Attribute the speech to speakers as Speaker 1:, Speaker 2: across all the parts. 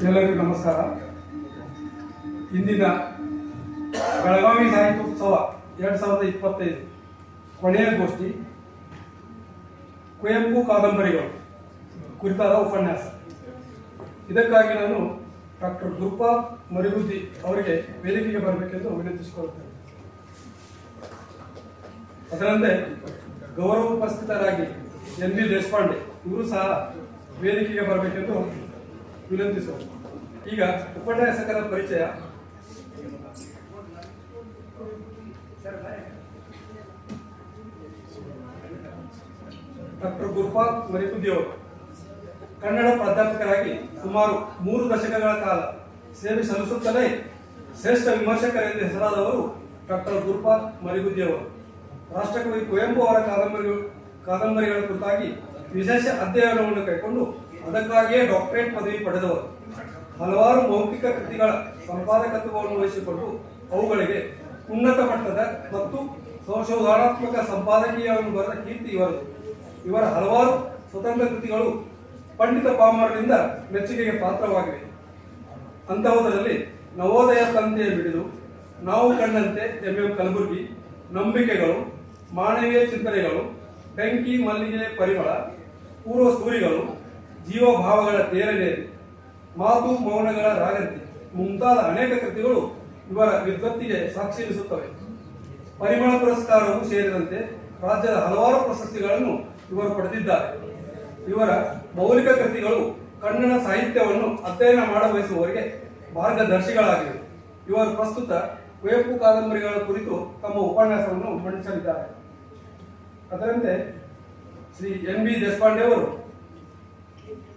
Speaker 1: ಎಲ್ಲರಿಗೂ ನಮಸ್ಕಾರ. ಇಂದಿನ ಬೆಳಗಾವಿ ಸಾಹಿತ್ಯೋತ್ಸವ 2025 ಕೊನೆಯ ಗೋಷ್ಠಿ ಕುವೆಂಪು ಕಾದಂಬರಿಗಳು ಕುರಿತಾದ ಉಪನ್ಯಾಸ. ಇದಕ್ಕಾಗಿ ನಾನು ಡಾಕ್ಟರ್ ಗುರುಪಾಲ್ ಮರಿಗುದ್ದಿ ಅವರಿಗೆ ವೇದಿಕೆಗೆ ಬರಬೇಕೆಂದು ವಿನಂತಿಸಿಕೊಳ್ಳುತ್ತೇನೆ. ಅದರಂತೆ ಗೌರವ ಉಪಸ್ಥಿತರಾಗಿ ಎನ್.ಬಿ. ದೇಶಪಾಂಡೆ ಇವರು ಸಹ ವೇದಿಕೆಗೆ ಬರಬೇಕೆಂದು ವಿನಂತಿಸುವುದು. ಈಗ ಉಪನ್ಯಾಸಕರ ಪರಿಚಯ. ಡಾಕ್ಟರ್ ಗುರುಪಾಲ್ ಮರಿಗುದ್ದಿ ಅವರು ಕನ್ನಡ ಪ್ರಾಧ್ಯಾಪಕರಾಗಿ ಸುಮಾರು 3 ದಶಕಗಳ ಕಾಲ ಸೇವೆ ಸಲ್ಲಿಸುತ್ತಲೇ ಶ್ರೇಷ್ಠ ವಿಮರ್ಶಕರೆಂದು ಹೆಸರಾದವರು ಡಾಕ್ಟರ್ ಗುರುಪಾಲ್ ಮರಿಗುದ್ದಿ ಅವರು. ರಾಷ್ಟ್ರಕವಿ ಕುವೆಂಪು ಅವರ ಕಾದಂಬರಿಗಳ ಕುರಿತಾಗಿ ವಿಶೇಷ ಅಧ್ಯಯನವನ್ನು ಕೈಗೊಂಡು ಅದಕ್ಕಾಗಿಯೇ ಡಾಕ್ಟರೇಟ್ ಪದವಿ ಪಡೆದವರು. ಹಲವಾರು ಮೌಖಿಕ ಕೃತಿಗಳ ಸಂಪಾದಕತ್ವವನ್ನು ವಹಿಸಿಕೊಂಡು ಅವುಗಳಿಗೆ ಉನ್ನತ ಮಟ್ಟದ ಮತ್ತು ಸಂಶೋಧನಾತ್ಮಕ ಸಂಪಾದಕೀಯವನ್ನು ಬರೆದ ಕೀರ್ತಿ ಇವರದು. ಇವರ ಹಲವಾರು ಸ್ವತಂತ್ರ ಕೃತಿಗಳು ಪಂಡಿತ ಪಾಮರರಿಂದ ಮೆಚ್ಚುಗೆಗೆ ಪಾತ್ರವಾಗಿವೆ. ಅಂತಹುದರಲ್ಲಿ ನವೋದಯ ತಂದೆಯ ಬಿಡಿದು, ನಾವು ಕಂಡಂತೆ ಎಂ.ಎಂ. ಕಲಬುರ್ಗಿ, ನಂಬಿಕೆಗಳು, ಮಾನವೀಯ ಚಿಂತನೆಗಳು, ಬೆಂಕಿ ಮಲ್ಲಿಗೆ ಪರಿಮಳ, ಪೂರ್ವ ಸೂರಿಗಳು, ಜೀವಭಾವಗಳ ತೇರನೇರಿ, ಮಾತು ಮೌನಗಳ ರಾಗಂತಿ ಮುಂತಾದ ಅನೇಕ ಕೃತಿಗಳು ಇವರ ವಿದ್ವತ್ತಿಗೆ ಸಾಕ್ಷಿ ಎನಿಸುತ್ತವೆ. ಪರಿಮಳ ಪುರಸ್ಕಾರವೂ ಸೇರಿದಂತೆ ರಾಜ್ಯದ ಹಲವಾರು ಪ್ರಶಸ್ತಿಗಳನ್ನು ಇವರು ಪಡೆದಿದ್ದಾರೆ. ಇವರ ಮೌಲಿಕ ಕೃತಿಗಳು ಕನ್ನಡ ಸಾಹಿತ್ಯವನ್ನು ಅಧ್ಯಯನ ಮಾಡಬಯಸುವವರಿಗೆ ಮಾರ್ಗದರ್ಶಿಗಳಾಗಿವೆ. ಇವರು ಪ್ರಸ್ತುತ ಕುವೆಂಪು ಕಾದಂಬರಿಗಳ ಕುರಿತು ತಮ್ಮ ಉಪನ್ಯಾಸವನ್ನು ಮಂಡಿಸಲಿದ್ದಾರೆ. ಅದರಂತೆ ಶ್ರೀ ಎನ್.ಬಿ. ದೇಶಪಾಂಡೆ ಅವರು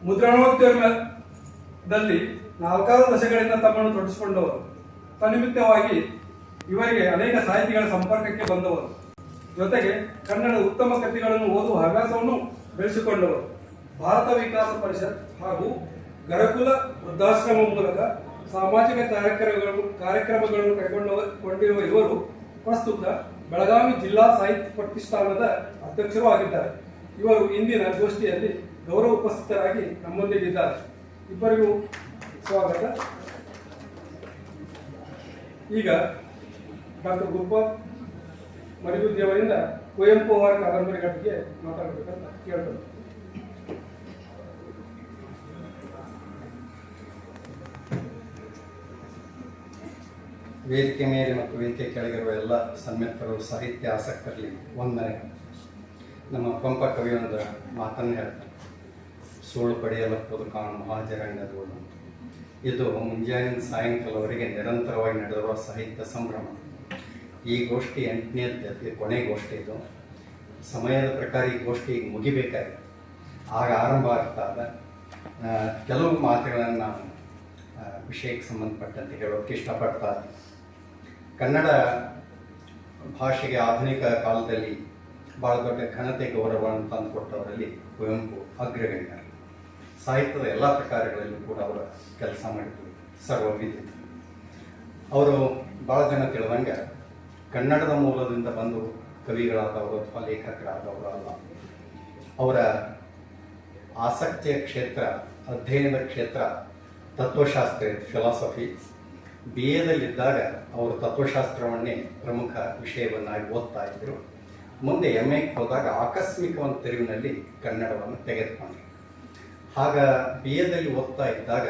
Speaker 1: ಮುದ್ರಣೋದ್ಯಮದಲ್ಲಿ 4 ದಶಕಗಳಿಂದ ತಮ್ಮನ್ನು ತೊಡಗಿಸಿಕೊಂಡವರು. ತನ್ನಿಮಿತ್ತವಾಗಿ ಇವರಿಗೆ ಅನೇಕ ಸಾಹಿತಿಗಳ ಸಂಪರ್ಕಕ್ಕೆ ಬಂದವರು. ಜೊತೆಗೆ ಕನ್ನಡ ಉತ್ತಮ ಕೃತಿಗಳನ್ನು ಓದುವ ಹವ್ಯಾಸವನ್ನು ಬೆಳೆಸಿಕೊಂಡವರು. ಭಾರತ ವಿಕಾಸ ಪರಿಷತ್ ಹಾಗೂ ಗರಕುಲ ವೃದ್ಧಾಶ್ರಮ ಮೂಲಕ ಸಾಮಾಜಿಕ ಕಾರ್ಯಕ್ರಮಗಳನ್ನು ಕೈಗೊಂಡಿರುವ ಇವರು ಪ್ರಸ್ತುತ ಬೆಳಗಾವಿ ಜಿಲ್ಲಾ ಸಾಹಿತ್ಯ ಪ್ರತಿಷ್ಠಾನದ ಅಧ್ಯಕ್ಷರೂ ಆಗಿದ್ದಾರೆ. ಇವರು ಇಂದಿನ ಗೋಷ್ಠಿಯಲ್ಲಿ ಗೌರವ ಉಪಸ್ಥಿತರಾಗಿ ನಮ್ಮೊಂದಿಗಿದ್ದಾರೆ. ಇಬ್ಬರಿಗೂ ಸ್ವಾಗತ. ಈಗ ಡಾಕ್ಟರ್ ಗುರುಪಾಲ್ ಮರಿಗುದ್ದಿ ಅವರಿಂದ ಕುವೆಂಪು ಅವರ ಕಾದಂಬರಿಗಳ ಬಗ್ಗೆ ಮಾತಾಡಬೇಕಂತ ಕೇಳ್ತಾರೆ.
Speaker 2: ವೇದಿಕೆ ಮೇಲೆ ಮತ್ತು ವೇದಿಕೆ ಕೆಳಗಿರುವ ಎಲ್ಲ ಸನ್ಮಿತ್ರರು, ಸಾಹಿತ್ಯ ಆಸಕ್ತರಲ್ಲಿ ವಂದನೆ. ನಮ್ಮ ಪಂಪ ಕವಿಯೊಂದು ಮಾತನ್ನು ಹೇಳ್ತಾರೆ, ಸೋಳು ಪಡೆಯಲಪ್ಪದು ಕಾಣು ಮಹಾಜರಂಗದೋಡು. ಇದು ಮುಂಜಾನೆ ಸಾಯಂಕಾಲವರೆಗೆ ನಿರಂತರವಾಗಿ ನಡೆದಿರುವ ಸಾಹಿತ್ಯ ಸಂಭ್ರಮ. ಈ ಗೋಷ್ಠಿ 8ನೇ ಕೊನೆ ಗೋಷ್ಠಿ. ಇದು ಸಮಯದ ಪ್ರಕಾರ ಈ ಗೋಷ್ಠಿ ಮುಗಿಬೇಕಾಗಿತ್ತು. ಆಗ ಆರಂಭ ಆಗ್ತಾದ ಕೆಲವು ಮಾತುಗಳನ್ನು ನಾನು ವಿಷಯಕ್ಕೆ ಸಂಬಂಧಪಟ್ಟಂತೆ ಹೇಳೋಕ್ಕೆ ಇಷ್ಟಪಡ್ತಾ ಇದ್ದೀನಿ. ಕನ್ನಡ ಭಾಷೆಗೆ ಆಧುನಿಕ ಕಾಲದಲ್ಲಿ ಭಾಳ ದೊಡ್ಡ ಘನತೆ ಗೌರವವನ್ನು ತಂದುಕೊಟ್ಟವರಲ್ಲಿ ಕುವೆಂಪು ಅಗ್ರಗಣ್ಯರು. ಸಾಹಿತ್ಯದ ಎಲ್ಲ ಪ್ರಕಾರಗಳಲ್ಲೂ ಕೂಡ ಅವರ ಕೆಲಸ ಮಾಡಿದ್ರು, ಸರ್ವವಿದಿತ. ಅವರು ಭಾಳ ಜನ ತಿಳಿದಂಗೆ ಕನ್ನಡದ ಮೂಲದಿಂದ ಬಂದು ಕವಿಗಳಾದವರು ಅಥವಾ ಲೇಖಕರಾದವರು ಅಲ್ಲ. ಅವರ ಆಸಕ್ತಿಯ ಕ್ಷೇತ್ರ, ಅಧ್ಯಯನದ ಕ್ಷೇತ್ರ ತತ್ವಶಾಸ್ತ್ರ, ಫಿಲಾಸಫಿ. BA-ದಲ್ಲಿದ್ದಾಗ ಅವರು ತತ್ವಶಾಸ್ತ್ರವನ್ನೇ ಪ್ರಮುಖ ವಿಷಯವನ್ನಾಗಿ ಓದ್ತಾ ಇದ್ದರು. ಮುಂದೆ MA-ಗೆ ಹೋದಾಗ ಆಕಸ್ಮಿಕ ಒಂದು ತಿರುವಿನಲ್ಲಿ ಕನ್ನಡವನ್ನು ತೆಗೆದುಕೊಂಡ್ರು. ಆಗ BA-ದಲ್ಲಿ ಓದ್ತಾ ಇದ್ದಾಗ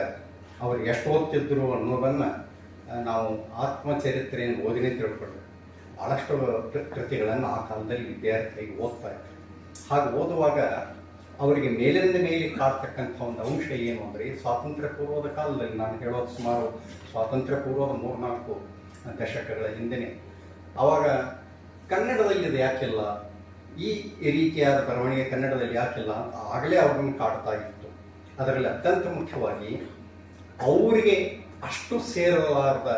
Speaker 2: ಅವರು ಎಷ್ಟು ಓದ್ತಿದ್ರು ಅನ್ನೋದನ್ನು ನಾವು ಆತ್ಮಚರಿತ್ರೆಯನ್ನು ಓದಿನೇ ತಿಳ್ಕೊಂಡ್ರು. ಭಾಳಷ್ಟು ಕೃತಿಗಳನ್ನು ಆ ಕಾಲದಲ್ಲಿ ವಿದ್ಯಾರ್ಥಿಗಳಿಗೆ ಓದ್ತಾ ಇದ್ರು. ಹಾಗೆ ಓದುವಾಗ ಅವರಿಗೆ ಮೇಲಿಂದ ಮೇಲೆ ಕಾಡ್ತಕ್ಕಂಥ ಒಂದು ಅಂಶ ಏನು ಅಂದರೆ, ಸ್ವಾತಂತ್ರ್ಯ ಪೂರ್ವದ ಕಾಲದಲ್ಲಿ, ನಾನು ಹೇಳೋದು ಸುಮಾರು ಸ್ವಾತಂತ್ರ್ಯ ಪೂರ್ವದ 3-4 ದಶಕಗಳ ಹಿಂದೆಯೇ, ಆವಾಗ ಕನ್ನಡದಲ್ಲಿ ಇದು ಯಾಕಿಲ್ಲ, ಈ ರೀತಿಯಾದ ಬರವಣಿಗೆ ಕನ್ನಡದಲ್ಲಿ ಯಾಕಿಲ್ಲ ಅಂತ ಆಗಲೇ ಅವ್ರನ್ನ ಕಾಡ್ತಾ ಇತ್ತು. ಅದರಲ್ಲಿ ಅತ್ಯಂತ ಮುಖ್ಯವಾಗಿ ಅವರಿಗೆ ಅಷ್ಟು ಸೇರಲಾರದ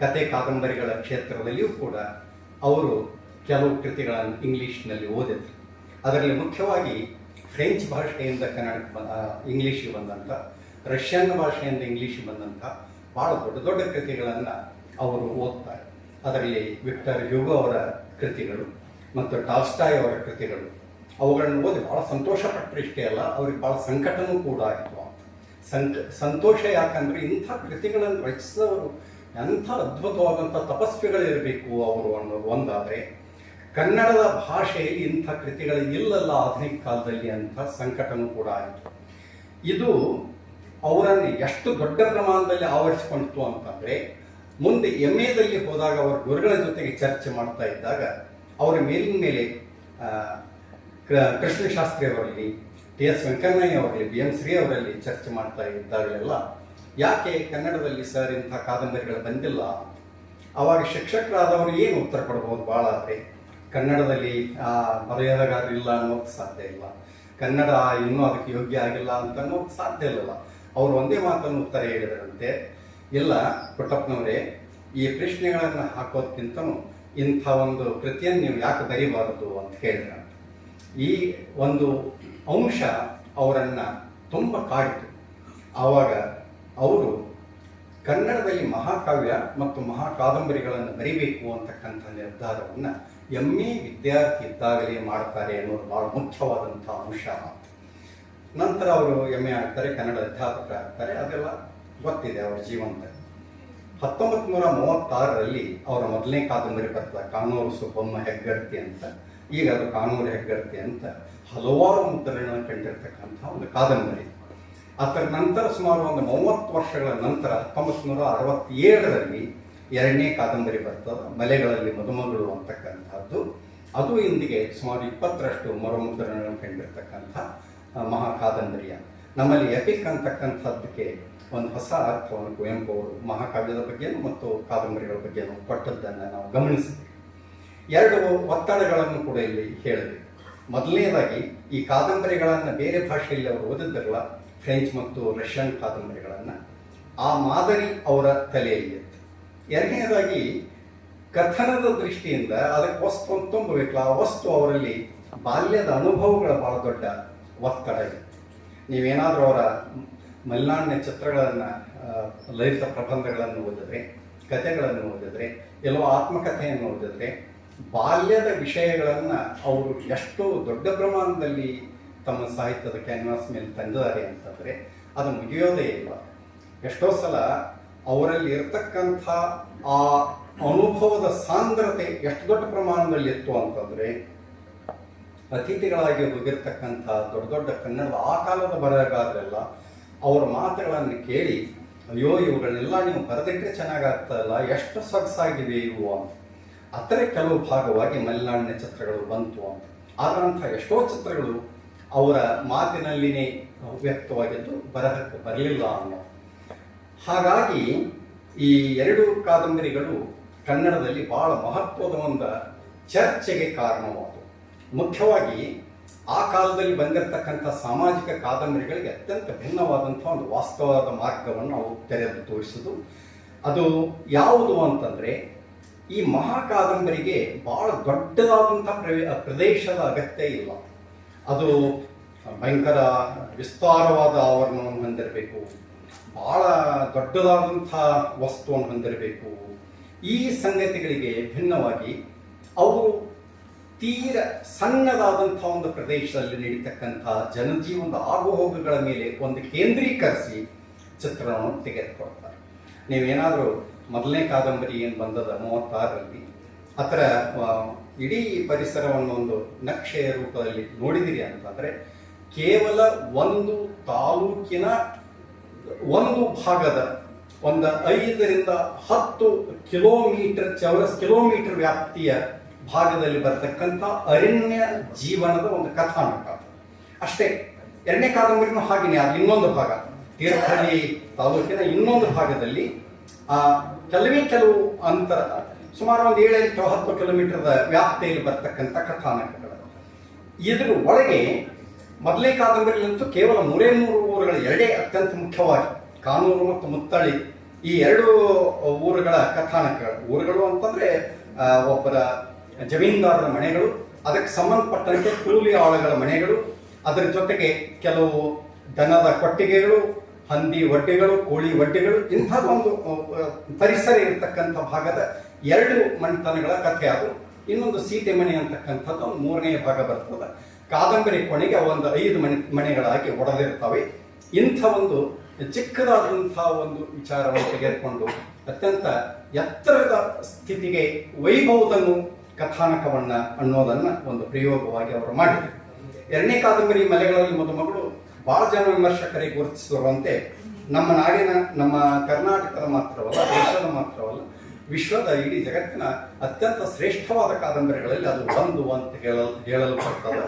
Speaker 2: ಕತೆ ಕಾದಂಬರಿಗಳ ಕ್ಷೇತ್ರದಲ್ಲಿಯೂ ಕೂಡ ಅವರು ಕೆಲವು ಕೃತಿಗಳನ್ನು ಇಂಗ್ಲೀಷ್ನಲ್ಲಿ ಓದಿದ್ರು. ಅದರಲ್ಲಿ ಮುಖ್ಯವಾಗಿ ಫ್ರೆಂಚ್ ಭಾಷೆಯಿಂದ ಇಂಗ್ಲೀಷಿಗೆ ಬಂದಂಥ, ರಷ್ಯನ್ ಭಾಷೆಯಿಂದ ಇಂಗ್ಲೀಷಿಗೆ ಬಂದಂಥ ಭಾಳ ದೊಡ್ಡ ದೊಡ್ಡ ಕೃತಿಗಳನ್ನು ಅವರು ಓದ್ತಾರೆ. ಅದರಲ್ಲಿ ವಿಕ್ಟರ್ ಹ್ಯೂಗೋ ಅವರ ಕೃತಿಗಳು ಮತ್ತು ಟಾಲ್ಸ್ಟಾಯ್ ಅವರ ಕೃತಿಗಳು, ಅವುಗಳನ್ನು ಓದಿ ಭಾಳ ಸಂತೋಷಪಟ್ಟರೆ ಇಷ್ಟೇ ಅಲ್ಲ, ಅವ್ರಿಗೆ ಭಾಳ ಸಂಕಟನೂ ಕೂಡ ಆಯಿತು. ಸಂತೋಷ. ಯಾಕಂದ್ರೆ ಇಂಥ ಕೃತಿಗಳನ್ನು ರಚಿಸಿದವರು ಎಂಥ ಅದ್ಭುತವಾದಂಥ ತಪಸ್ವಿಗಳಿರಬೇಕು ಅವರು ಅನ್ನೋದು ಒಂದಾದರೆ, ಕನ್ನಡದ ಭಾಷೆಯಲ್ಲಿ ಇಂಥ ಕೃತಿಗಳು ಇಲ್ಲಲ್ಲ ಆಧುನಿಕ ಕಾಲದಲ್ಲಿ ಅಂತ ಸಂಕಟನೂ ಕೂಡ ಆಯಿತು. ಇದು ಅವರನ್ನು ಎಷ್ಟು ದೊಡ್ಡ ಪ್ರಮಾಣದಲ್ಲಿ ಆವರಿಸಿಕೊಂಡಿತು ಅಂತಂದರೆ, ಮುಂದೆ MA ಹೋದಾಗ ಅವರ ಗುರುಗಳ ಜೊತೆಗೆ ಚರ್ಚೆ ಮಾಡ್ತಾ ಇದ್ದಾಗ ಅವರ ಮೇಲಿನ ಮೇಲೆ ಕೃಷ್ಣಶಾಸ್ತ್ರಿ ಅವರಲ್ಲಿ, TS ವೆಂಕಣ್ಣಯ್ಯ ಅವರಲ್ಲಿ, BM ಶ್ರೀ ಅವರಲ್ಲಿ ಚರ್ಚೆ ಮಾಡ್ತಾ ಇದ್ದಾಗಲೆಲ್ಲ ಯಾಕೆ ಕನ್ನಡದಲ್ಲಿ ಸರ್ ಇಂಥ ಕಾದಂಬರಿಗಳು ಬಂದಿಲ್ಲ? ಅವಾಗ ಶಿಕ್ಷಕರಾದವರು ಏನು ಉತ್ತರ ಕೊಡ್ಬೋದು? ಭಾಳ ಆದರೆ ಕನ್ನಡದಲ್ಲಿ ಬರೆಯೋದಾಗಾದ್ರೂ ಇಲ್ಲ ಅನ್ನೋದು ಸಾಧ್ಯ ಇಲ್ಲ, ಕನ್ನಡ ಇನ್ನೂ ಅದಕ್ಕೆ ಯೋಗ್ಯ ಆಗಿಲ್ಲ ಅಂತ ಅನ್ನೋದು ಸಾಧ್ಯ ಇಲ್ಲ. ಅವರು ಒಂದೇ ಮಾತನ್ನು ಉತ್ತರ ಹೇಳಿದರಂತೆ, ಇಲ್ಲ ಪುಟ್ಟಪ್ಪನವರೇ, ಈ ಪ್ರಶ್ನೆಗಳನ್ನು ಹಾಕೋದಕ್ಕಿಂತನೂ ಇಂಥ ಒಂದು ಕೃತಿಯನ್ನು ನೀವು ಯಾಕೆ ಬರೀಬಾರದು ಅಂತ ಹೇಳಿದ್ರ. ಈ ಒಂದು ಅಂಶ ಅವರನ್ನು ತುಂಬ ಕಾಡಿತು. ಆವಾಗ ಅವರು ಕನ್ನಡದಲ್ಲಿ ಮಹಾಕಾವ್ಯ ಮತ್ತು ಮಹಾಕಾದಂಬರಿಗಳನ್ನು ಬರೀಬೇಕು ಅಂತಕ್ಕಂಥ ನಿರ್ಧಾರವನ್ನು MA ವಿದ್ಯಾರ್ಥಿ ಇದ್ದಾಗಲೇ ಮಾಡ್ತಾರೆ ಅನ್ನೋದು ಭಾಳ ಮುಖ್ಯವಾದಂಥ ಅಂಶ. ನಂತರ ಅವರು MA ಆಗ್ತಾರೆ, ಕನ್ನಡ ಅಧ್ಯಾಪಕರಾಗ್ತಾರೆ, ಅದೆಲ್ಲ ಗೊತ್ತಿದೆ ಅವರ ಜೀವನದಲ್ಲಿ. 1936ರಲ್ಲಿ ಅವರ ಮೊದಲನೇ ಕಾದಂಬರಿ ಬರ್ತದೆ, ಕಾನೂರು ಸುಬ್ಬಮ್ಮ ಹೆಗ್ಗರ್ತಿ ಅಂತ. ಈಗ ಅದು ಕಾನೂರು ಹೆಗ್ಗರ್ತಿ ಅಂತ ಹಲವಾರು ಮುದ್ರಣಗಳನ್ನು ಕಂಡಿರ್ತಕ್ಕಂಥ ಒಂದು ಕಾದಂಬರಿ. ಅದರ ನಂತರ ಸುಮಾರು ಒಂದು 30 ವರ್ಷಗಳ ನಂತರ 1967ರಲ್ಲಿ ಎರಡನೇ ಕಾದಂಬರಿ ಬರ್ತದೆ, ಮಲೆಗಳಲ್ಲಿ ಮದುಮಗಳು ಅಂತಕ್ಕಂಥದ್ದು. ಅದು ಇಂದಿಗೆ ಸುಮಾರು 20ರಷ್ಟು ಮರುಮುದ್ರಣಗಳನ್ನು ಕಂಡಿರ್ತಕ್ಕಂಥ ಮಹಾ ಕಾದಂಬರಿಯ. ನಮ್ಮಲ್ಲಿ ಎಪಿಕ್ ಅಂತಕ್ಕಂಥದ್ದಕ್ಕೆ ಒಂದು ಹೊಸ ಅರ್ಥವನ್ನು ಕುವೆಂಪು ಅವರು ಮಹಾಕಾವ್ಯದ ಬಗ್ಗೆನೂ ಮತ್ತು ಕಾದಂಬರಿಗಳ ಬಗ್ಗೆನೂ ಕೊಟ್ಟದ್ದನ್ನು ನಾವು ಗಮನಿಸಿದ್ವಿ. 2 ಒತ್ತಡಗಳನ್ನು ಕೂಡ ಇಲ್ಲಿ ಹೇಳಿದ್ವಿ. ಮೊದಲನೇದಾಗಿ ಈ ಕಾದಂಬರಿಗಳನ್ನು ಬೇರೆ ಭಾಷೆಯಲ್ಲಿ ಅವರು ಓದಿದ್ದರಲ್ಲ, ಫ್ರೆಂಚ್ ಮತ್ತು ರಷ್ಯನ್ ಕಾದಂಬರಿಗಳನ್ನು, ಆ ಮಾದರಿ ಅವರ ತಲೆಯಲ್ಲಿತ್ತು. ಎರಡನೇದಾಗಿ ಕಥನದ ದೃಷ್ಟಿಯಿಂದ ಅದಕ್ಕೆ ವಸ್ತುವನ್ನು ತುಂಬಬೇಕಲ್ಲ, ಆ ವಸ್ತು ಅವರಲ್ಲಿ ಬಾಲ್ಯದ ಅನುಭವಗಳ ಬಹಳ ದೊಡ್ಡ ಒತ್ತಡ ಇದೆ. ನೀವೇನಾದರೂ ಅವರ ಮಲೆನಾಡಿನ ಚಿತ್ರಗಳನ್ನು, ಲಲಿತ ಪ್ರಬಂಧಗಳನ್ನು ಓದಿದ್ರೆ, ಕಥೆಗಳನ್ನು ಓದಿದ್ರೆ, ಎಲ್ಲೋ ಆತ್ಮಕಥೆಯನ್ನು ಓದಿದ್ರೆ, ಬಾಲ್ಯದ ವಿಷಯಗಳನ್ನು ಅವರು ಎಷ್ಟು ದೊಡ್ಡ ಪ್ರಮಾಣದಲ್ಲಿ ತಮ್ಮ ಸಾಹಿತ್ಯದ ಕ್ಯಾನ್ವಾಸ್ ಮೇಲೆ ತಂದಿದ್ದಾರೆ ಅಂತಂದರೆ ಅದು ಮುಗಿಯೋದೇ ಇಲ್ಲ. ಎಷ್ಟೋ ಸಲ ಅವರಲ್ಲಿ ಇರ್ತಕ್ಕಂಥ ಆ ಅನುಭವದ ಸಾಂದ್ರತೆ ಎಷ್ಟು ದೊಡ್ಡ ಪ್ರಮಾಣದಲ್ಲಿ ಇತ್ತು ಅಂತಂದರೆ, ಅತಿಥಿಗಳಾಗಿ ಹೋಗಿರ್ತಕ್ಕಂಥ ದೊಡ್ಡ ದೊಡ್ಡ ಕನ್ನಡದ ಆ ಕಾಲದ ಬರಹಗಾರರೆಲ್ಲ ಅವರ ಮಾತುಗಳನ್ನು ಕೇಳಿ, ಅಯ್ಯೋ ಇವುಗಳನ್ನೆಲ್ಲ ನೀವು ಬರೆದಿಟ್ಟರೆ ಚೆನ್ನಾಗಾಗ್ತದಲ್ಲ, ಎಷ್ಟು ಸೊಗಸಾಗಿವೆ ಇವು ಅಂತ. ಅದರ ಕೆಲವು ಭಾಗವಾಗಿ ಮಲೆನಾಡಿನ ಚಿತ್ರಗಳು ಬಂತು ಅಂತ. ಆದಂಥ ಎಷ್ಟೋ ಚಿತ್ರಗಳು ಅವರ ಮಾತಿನಲ್ಲಿನೇ ವ್ಯಕ್ತವಾಗಿದ್ದು ಬರಹಕ್ಕೆ ಬರಲಿಲ್ಲ ಅನ್ನೋ. ಹಾಗಾಗಿ ಈ 2 ಕಾದಂಬರಿಗಳು ಕನ್ನಡದಲ್ಲಿ ಬಹಳ ಮಹತ್ವದ ಒಂದು ಚರ್ಚೆಗೆ ಕಾರಣವಾದವು. ಮುಖ್ಯವಾಗಿ ಆ ಕಾಲದಲ್ಲಿ ಬಂದಿರತಕ್ಕಂಥ ಸಾಮಾಜಿಕ ಕಾದಂಬರಿಗಳಿಗೆ ಅತ್ಯಂತ ಭಿನ್ನವಾದಂಥ ಒಂದು ವಾಸ್ತವವಾದ ಮಾರ್ಗವನ್ನು ಅವು ತೆರೆದು ತೋರಿಸೋದು. ಅದು ಯಾವುದು ಅಂತಂದರೆ, ಈ ಮಹಾಕಾದಂಬರಿಗೆ ಬಹಳ ದೊಡ್ಡದಾದಂಥ ಪ್ರದೇಶದ ಅಗತ್ಯ ಇಲ್ಲ. ಅದು ಭಯಂಕರ ವಿಸ್ತಾರವಾದ ಆವರಣವನ್ನು ಹೊಂದಿರಬೇಕು, ಬಹಳ ದೊಡ್ಡದಾದಂಥ ವಸ್ತುವನ್ನು ಹೊಂದಿರಬೇಕು. ಈ ಸಂಗತಿಗಳಿಗೆ ಭಿನ್ನವಾಗಿ ಅವರು ತೀರ ಸಣ್ಣದಾದಂಥ ಒಂದು ಪ್ರದೇಶದಲ್ಲಿ ನಡೀತಕ್ಕಂಥ ಜನಜೀವನದ ಆಗುಹೋಗುಗಳ ಮೇಲೆ ಒಂದು ಕೇಂದ್ರೀಕರಿಸಿ ಚಿತ್ರಣವನ್ನು ತೆಗೆದುಕೊಳ್ತಾರೆ. ನೀವೇನಾದರೂ ಮೊದಲನೇ ಕಾದಂಬರಿ ಏನು ಬಂದದ 36ರಲ್ಲಿ, ಅದರ ಇಡೀ ಪರಿಸರವನ್ನು ಒಂದು ನಕ್ಷೆಯ ರೂಪದಲ್ಲಿ ನೋಡಿದಿರಿ ಅಂತಂದರೆ, ಕೇವಲ ಒಂದು ತಾಲೂಕಿನ ಒಂದು ಭಾಗದ ಒಂದು 5ರಿಂದ 10 ಕಿಲೋಮೀಟರ್ ಚೌರಸ್ ಕಿಲೋಮೀಟರ್ ವ್ಯಾಪ್ತಿಯ ಭಾಗದಲ್ಲಿ ಬರ್ತಕ್ಕಂಥ ಅರಣ್ಯ ಜೀವನದ ಒಂದು ಕಥಾನಕ ಅಷ್ಟೇ. ಎರಡನೇ ಕಾದಂಬರಿನೂ ಹಾಗೆಯೇ, ಅದು ಇನ್ನೊಂದು ಭಾಗ, ತೀರ್ಥಹಳ್ಳಿ ತಾಲೂಕಿನ ಇನ್ನೊಂದು ಭಾಗದಲ್ಲಿ ಕೆಲವು ಅಂತರ, ಸುಮಾರು ಒಂದು 7-10 ಕಿಲೋಮೀಟರ್ದ ವ್ಯಾಪ್ತಿಯಲ್ಲಿ ಬರ್ತಕ್ಕಂಥ ಕಥಾನಕಗಳು. ಇದ್ರ ಒಳಗೆ ಮೊದಲನೇ ಕಾದಂಬರಿಯಂತೂ ಕೇವಲ 3 ಊರುಗಳ 2 ಅತ್ಯಂತ ಮುಖ್ಯವಾಗಿ, ಕಾನೂರು ಮತ್ತು ಮುತ್ತಳ್ಳಿ, ಈ 2 ಊರುಗಳ ಕಥಾನಕಗಳು. ಊರುಗಳು ಅಂತಂದ್ರೆ ಒಬ್ಬರ ಜಮೀನ್ದಾರರ ಮನೆಗಳು, ಅದಕ್ಕೆ ಸಂಬಂಧಪಟ್ಟಂತೆ ಕೂಲಿ ಆಳುಗಳ ಮನೆಗಳು, ಅದರ ಜೊತೆಗೆ ಕೆಲವು ದನದ ಕೊಟ್ಟಿಗೆಗಳು, ಹಂದಿ ಒಡ್ಡೆಗಳು, ಕೋಳಿ ಒಡ್ಡೆಗಳು, ಇಂಥದ್ದೊಂದು ಪರಿಸರ ಇರತಕ್ಕಂಥ ಭಾಗದ 2 ಮನೆತನಗಳ ಕಥೆ. ಅದು ಇನ್ನೊಂದು ಸೀತೆ ಮನೆ ಅಂತಕ್ಕಂಥದ್ದು ಒಂದು 3ನೇ ಭಾಗ ಬರ್ತದೆ. ಕಾದಂಬರಿ ಕೊನೆಗೆ ಒಂದು 5 ಮನೆಗಳಾಗಿ ಒಡೆದಿರ್ತವೆ. ಇಂಥ ಒಂದು ಚಿಕ್ಕದಾದಂತಹ ಒಂದು ವಿಚಾರವನ್ನು ತೆಗೆದುಕೊಂಡು ಅತ್ಯಂತ ಎತ್ತರದ ಸ್ಥಿತಿಗೆ ವೈಭವದನ್ನು ಕಥಾನಕವನ್ನ ಅನ್ನೋದನ್ನ ಒಂದು ಪ್ರಯೋಗವಾಗಿ ಅವರು ಮಾಡಿದರು. ಎರಡನೇ ಕಾದಂಬರಿ ಮಲೆಗಳಲ್ಲಿ ಮದುಮಗಳು ಬಹಳ ಜನ ವಿಮರ್ಶಕರಿಗೆ ಗುರುತಿಸಿರುವಂತೆ ನಮ್ಮ ನಾಡಿನ, ನಮ್ಮ ಕರ್ನಾಟಕದ ಮಾತ್ರವಲ್ಲ, ದೇಶದ ಮಾತ್ರವಲ್ಲ, ವಿಶ್ವದ ಇಡೀ ಜಗತ್ತಿನ ಅತ್ಯಂತ ಶ್ರೇಷ್ಠವಾದ ಕಾದಂಬರಿಗಳಲ್ಲಿ ಅದು ಒಂದು ಅಂತ ಹೇಳಲ್ಪಡ್ತದೆ.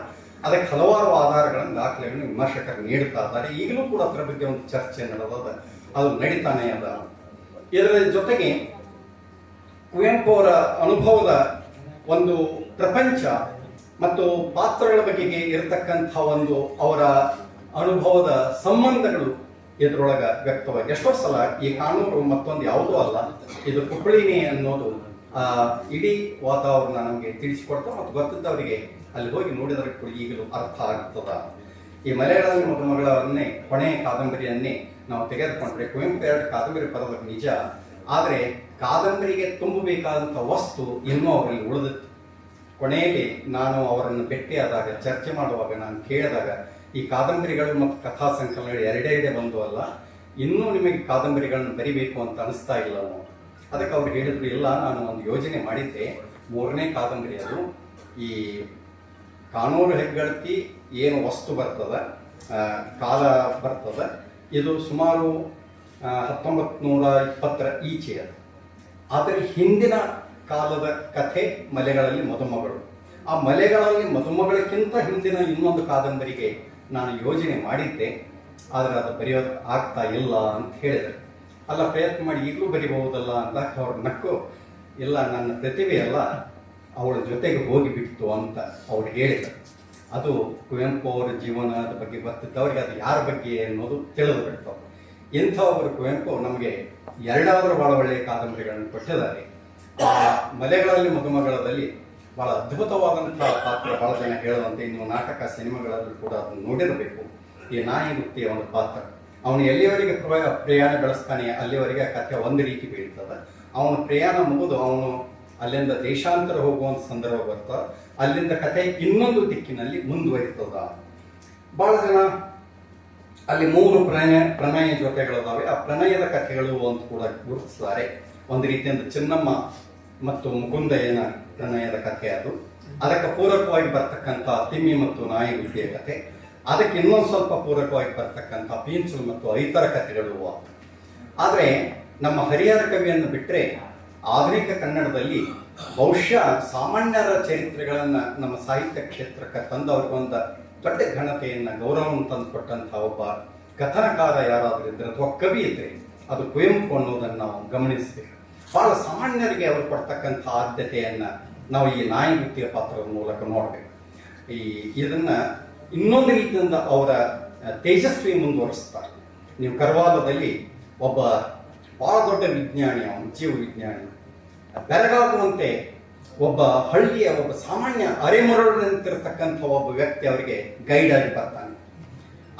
Speaker 2: ಅದಕ್ಕೆ ಹಲವಾರು ಆಧಾರಗಳನ್ನು, ದಾಖಲೆಗಳನ್ನು ವಿಮರ್ಶಕರು ನೀಡ್ತಾ ಇದ್ದಾರೆ. ಈಗಲೂ ಕೂಡ ಅದರ ಬಗ್ಗೆ ಒಂದು ಚರ್ಚೆ ನಡೆದದ, ಅದು ನಡೀತಾನೆ ಅದ. ಇದರ ಜೊತೆಗೆ ಕುವೆಂಪು ಅವರ ಅನುಭವದ ಒಂದು ಪ್ರಪಂಚ ಮತ್ತು ಪಾತ್ರಗಳ ಬಗೆಗೆ ಇರತಕ್ಕಂಥ ಒಂದು ಅವರ ಅನುಭವದ ಸಂಬಂಧಗಳು ಇದರೊಳಗ ವ್ಯಕ್ತವಾಗಿ ಎಷ್ಟೋ ಸಲ ಈ ಕಾನೂರು ಮತ್ತೊಂದು ಯಾವುದೂ ಅಲ್ಲ, ಇದು ಕುಪ್ಪಳಿನೇ ಅನ್ನೋದು ಇಡೀ ವಾತಾವರಣ ನಮಗೆ ತಿಳಿಸಿಕೊಡ್ತಾ ಮತ್ತು ಗೊತ್ತಿದ್ದವರಿಗೆ ಅಲ್ಲಿ ಹೋಗಿ ನೋಡಿದರೆ ಕೂಡ ಈಗಲೂ ಅರ್ಥ ಆಗ್ತದ. ಈ ಮಲೆಗಳಲ್ಲಿ ಮದುಮಗಳನ್ನೇ ಕೊನೆಯ ಕಾದಂಬರಿಯನ್ನೇ ನಾವು ತೆಗೆದುಕೊಂಡ್ರೆ ಕುವೆಂಪು 2 ಕಾದಂಬರಿ ಬರೋದು ನಿಜ, ಆದರೆ ಕಾದಂಬರಿಗೆ ತುಂಬಬೇಕಾದಂಥ ವಸ್ತು ಇನ್ನೂ ಅವರಲ್ಲಿ ಉಳಿದಿತ್ತು. ಕೊನೆಯಲ್ಲಿ ನಾನು ಅವರನ್ನು ಭೇಟಿಯಾದಾಗ, ಚರ್ಚೆ ಮಾಡುವಾಗ ನಾನು ಕೇಳಿದಾಗ, ಈ ಕಾದಂಬರಿಗಳು ಮತ್ತು ಕಥಾ ಸಂಕಲನಗಳು ಎರಡೇ ಬಂದು ಅಲ್ಲ, ಇನ್ನೂ ನಿಮಗೆ ಕಾದಂಬರಿಗಳನ್ನು ಬರಿಬೇಕು ಅಂತ ಅನಿಸ್ತಾ ಇಲ್ಲ ಅನ್ನೋ. ಅದಕ್ಕೆ ಅವ್ರು ಹೇಳಿದ್ರು, ಇಲ್ಲ, ನಾನು ಒಂದು ಯೋಜನೆ ಮಾಡಿದ್ದೆ, 3ನೇ ಕಾದಂಬರಿ ಅದು. ಈ ಕಾನೂರು ಹೆಗ್ಗಳಿಕೆ ಏನು ವಸ್ತು ಬರ್ತದ, ಕಾಲ ಬರ್ತದ, ಇದು ಸುಮಾರು 1920ರ ಈಚೆ ಅದು. ಆದರೆ ಹಿಂದಿನ ಕಾಲದ ಕಥೆ ಮಲೆಗಳಲ್ಲಿ ಮದುಮಗಳು. ಆ ಮಲೆಗಳಲ್ಲಿ ಮದುಮಗಳಕ್ಕಿಂತ ಹಿಂದಿನ ಇನ್ನೊಂದು ಕಾದಂಬರಿಗೆ ನಾನು ಯೋಜನೆ ಮಾಡಿದ್ದೆ, ಆದರೆ ಅದು ಬರೆಯೋದು ಆಗ್ತಾ ಇಲ್ಲ ಅಂತ ಹೇಳಿದರು. ಅಲ್ಲ, ಪ್ರಯತ್ನ ಮಾಡಿ ಈಗಲೂ ಬರಿಬಹುದಲ್ಲ ಅಂತ ಅವ್ರ ನಕ್ಕು, ಇಲ್ಲ, ನನ್ನ ಪ್ರತಿಭೆ ಎಲ್ಲ ಅವಳ ಜೊತೆಗೆ ಹೋಗಿಬಿಡ್ತು ಅಂತ ಅವ್ರು ಹೇಳಿದರು. ಅದು ಕುವೆಂಪು ಅವರ ಜೀವನದ ಬಗ್ಗೆ ಗೊತ್ತಿದ್ದವರಿಗೆ ಅದು ಯಾರ ಬಗ್ಗೆ ಅನ್ನೋದು ತಿಳಿದು ಬಿಡ್ತಾವೆ. ಇಂಥ ಒಬ್ಬರು ಕುವೆಂಪು ನಮಗೆ 2 ಬಹಳ ಒಳ್ಳೆಯ ಕಾದಂಬರಿಗಳನ್ನು ಕೊಟ್ಟಿದ್ದಾರೆ. ಆ ಮಲೆಗಳಲ್ಲಿ ಮದುಮಗಳದಲ್ಲಿ ಬಹಳ ಅದ್ಭುತವಾದಂತಹ ಪಾತ್ರ, ಬಹಳ ಜನ ಹೇಳುವಂತೆ ಇನ್ನು ನಾಟಕ ಸಿನಿಮಾಗಳಲ್ಲಿ ಕೂಡ ಅದನ್ನು ನೋಡಿರಬೇಕು. ಈ ನಾಯಿ ಗುತ್ತಿಯ ಒಂದು ಪಾತ್ರ, ಅವನು ಎಲ್ಲಿಯವರೆಗೆ ಪ್ರಯಾಣ ಬೆಳೆಸ್ತಾನೆ ಅಲ್ಲಿವರೆಗೆ ಕಥೆ ಒಂದು ರೀತಿ ಬೀಳ್ತದೆ. ಅವನ ಪ್ರಯಾಣ ಮುಗಿದು ಅವನು ಅಲ್ಲಿಂದ ದೇಶಾಂತರ ಹೋಗುವಂತ ಸಂದರ್ಭ ಬರ್ತದೆ, ಅಲ್ಲಿಂದ ಕಥೆ ಇನ್ನೊಂದು ದಿಕ್ಕಿನಲ್ಲಿ ಮುಂದುವರಿತದ. ಬಹಳ ಜನ ಅಲ್ಲಿ 3 ಪ್ರಣಯ ಜೊತೆಗಳಿದಾವೆ, ಆ ಪ್ರಣಯದ ಕಥೆಗಳು ಅಂತ ಕೂಡ ಗುರುತಿಸ್ತಾರೆ. ಒಂದು ರೀತಿಯಿಂದ ಚಿನ್ನಮ್ಮ ಮತ್ತು ಮುಕುಂದಯ್ಯನ ಪ್ರಣಯದ ಕಥೆ ಅದು. ಅದಕ್ಕೆ ಪೂರಕವಾಗಿ ಬರ್ತಕ್ಕಂಥ ತಿಮ್ಮಿ ಮತ್ತು ನಾಯಿ ಗುತ್ತಿಯ ಕಥೆ, ಅದಕ್ಕೆ ಇನ್ನೊಂದು ಸ್ವಲ್ಪ ಪೂರಕವಾಗಿ ಬರ್ತಕ್ಕಂಥ ಪೀಂಚಲು ಮತ್ತು ಐತರ ಕಥೆಗಳು. ಆದರೆ ನಮ್ಮ ಹರಿಹರ ಕವಿಯನ್ನು ಬಿಟ್ಟರೆ ಆಧುನಿಕ ಕನ್ನಡದಲ್ಲಿ ಬಹುಶಃ ಸಾಮಾನ್ಯರ ಚರಿತ್ರೆಗಳನ್ನ ನಮ್ಮ ಸಾಹಿತ್ಯ ಕ್ಷೇತ್ರಕ್ಕೆ ತಂದವ್ರಿಗೊಂದು ದೊಡ್ಡ ಘನತೆಯನ್ನ, ಗೌರವವನ್ನು ತಂದುಕೊಟ್ಟಂತಹ ಒಬ್ಬ ಕಥನಕಾರ ಯಾರಾದ್ರೂ ಇದ್ರೆ ಅಥವಾ ಕವಿ ಇದ್ರೆ ಅದು ಕುವೆಂಪು ಅನ್ನೋದನ್ನು ನಾವು ಗಮನಿಸಬೇಕು. ಬಹಳ ಸಾಮಾನ್ಯರಿಗೆ ಅವರು ಕೊಡ್ತಕ್ಕಂಥ ಆದ್ಯತೆಯನ್ನ ನಾವು ಈ ನಾಯಿ ಗುತ್ತಿಯ ಪಾತ್ರದ ಮೂಲಕ ನೋಡ್ಬೇಕು. ಇದನ್ನ ಇನ್ನೊಂದು ರೀತಿಯಿಂದ ಅವರ ತೇಜಸ್ವಿ ಮುಂದುವರಿಸ್ತಾರೆ. ನೀವು ಕರ್ವಾಲದಲ್ಲಿ ಒಬ್ಬ ಬಹಳ ದೊಡ್ಡ ವಿಜ್ಞಾನಿ, ಅವನು ಜೀವ ವಿಜ್ಞಾನಿ, ಬೆರಗಾಗುವಂತೆ ಒಬ್ಬ ಹಳ್ಳಿಯ ಒಬ್ಬ ಸಾಮಾನ್ಯ ಅರೆಮರಳಿನಂತಿರತಕ್ಕಂಥ ಒಬ್ಬ ವ್ಯಕ್ತಿ ಅವರಿಗೆ ಗೈಡ್ ಆಗಿ ಬರ್ತಾನೆ.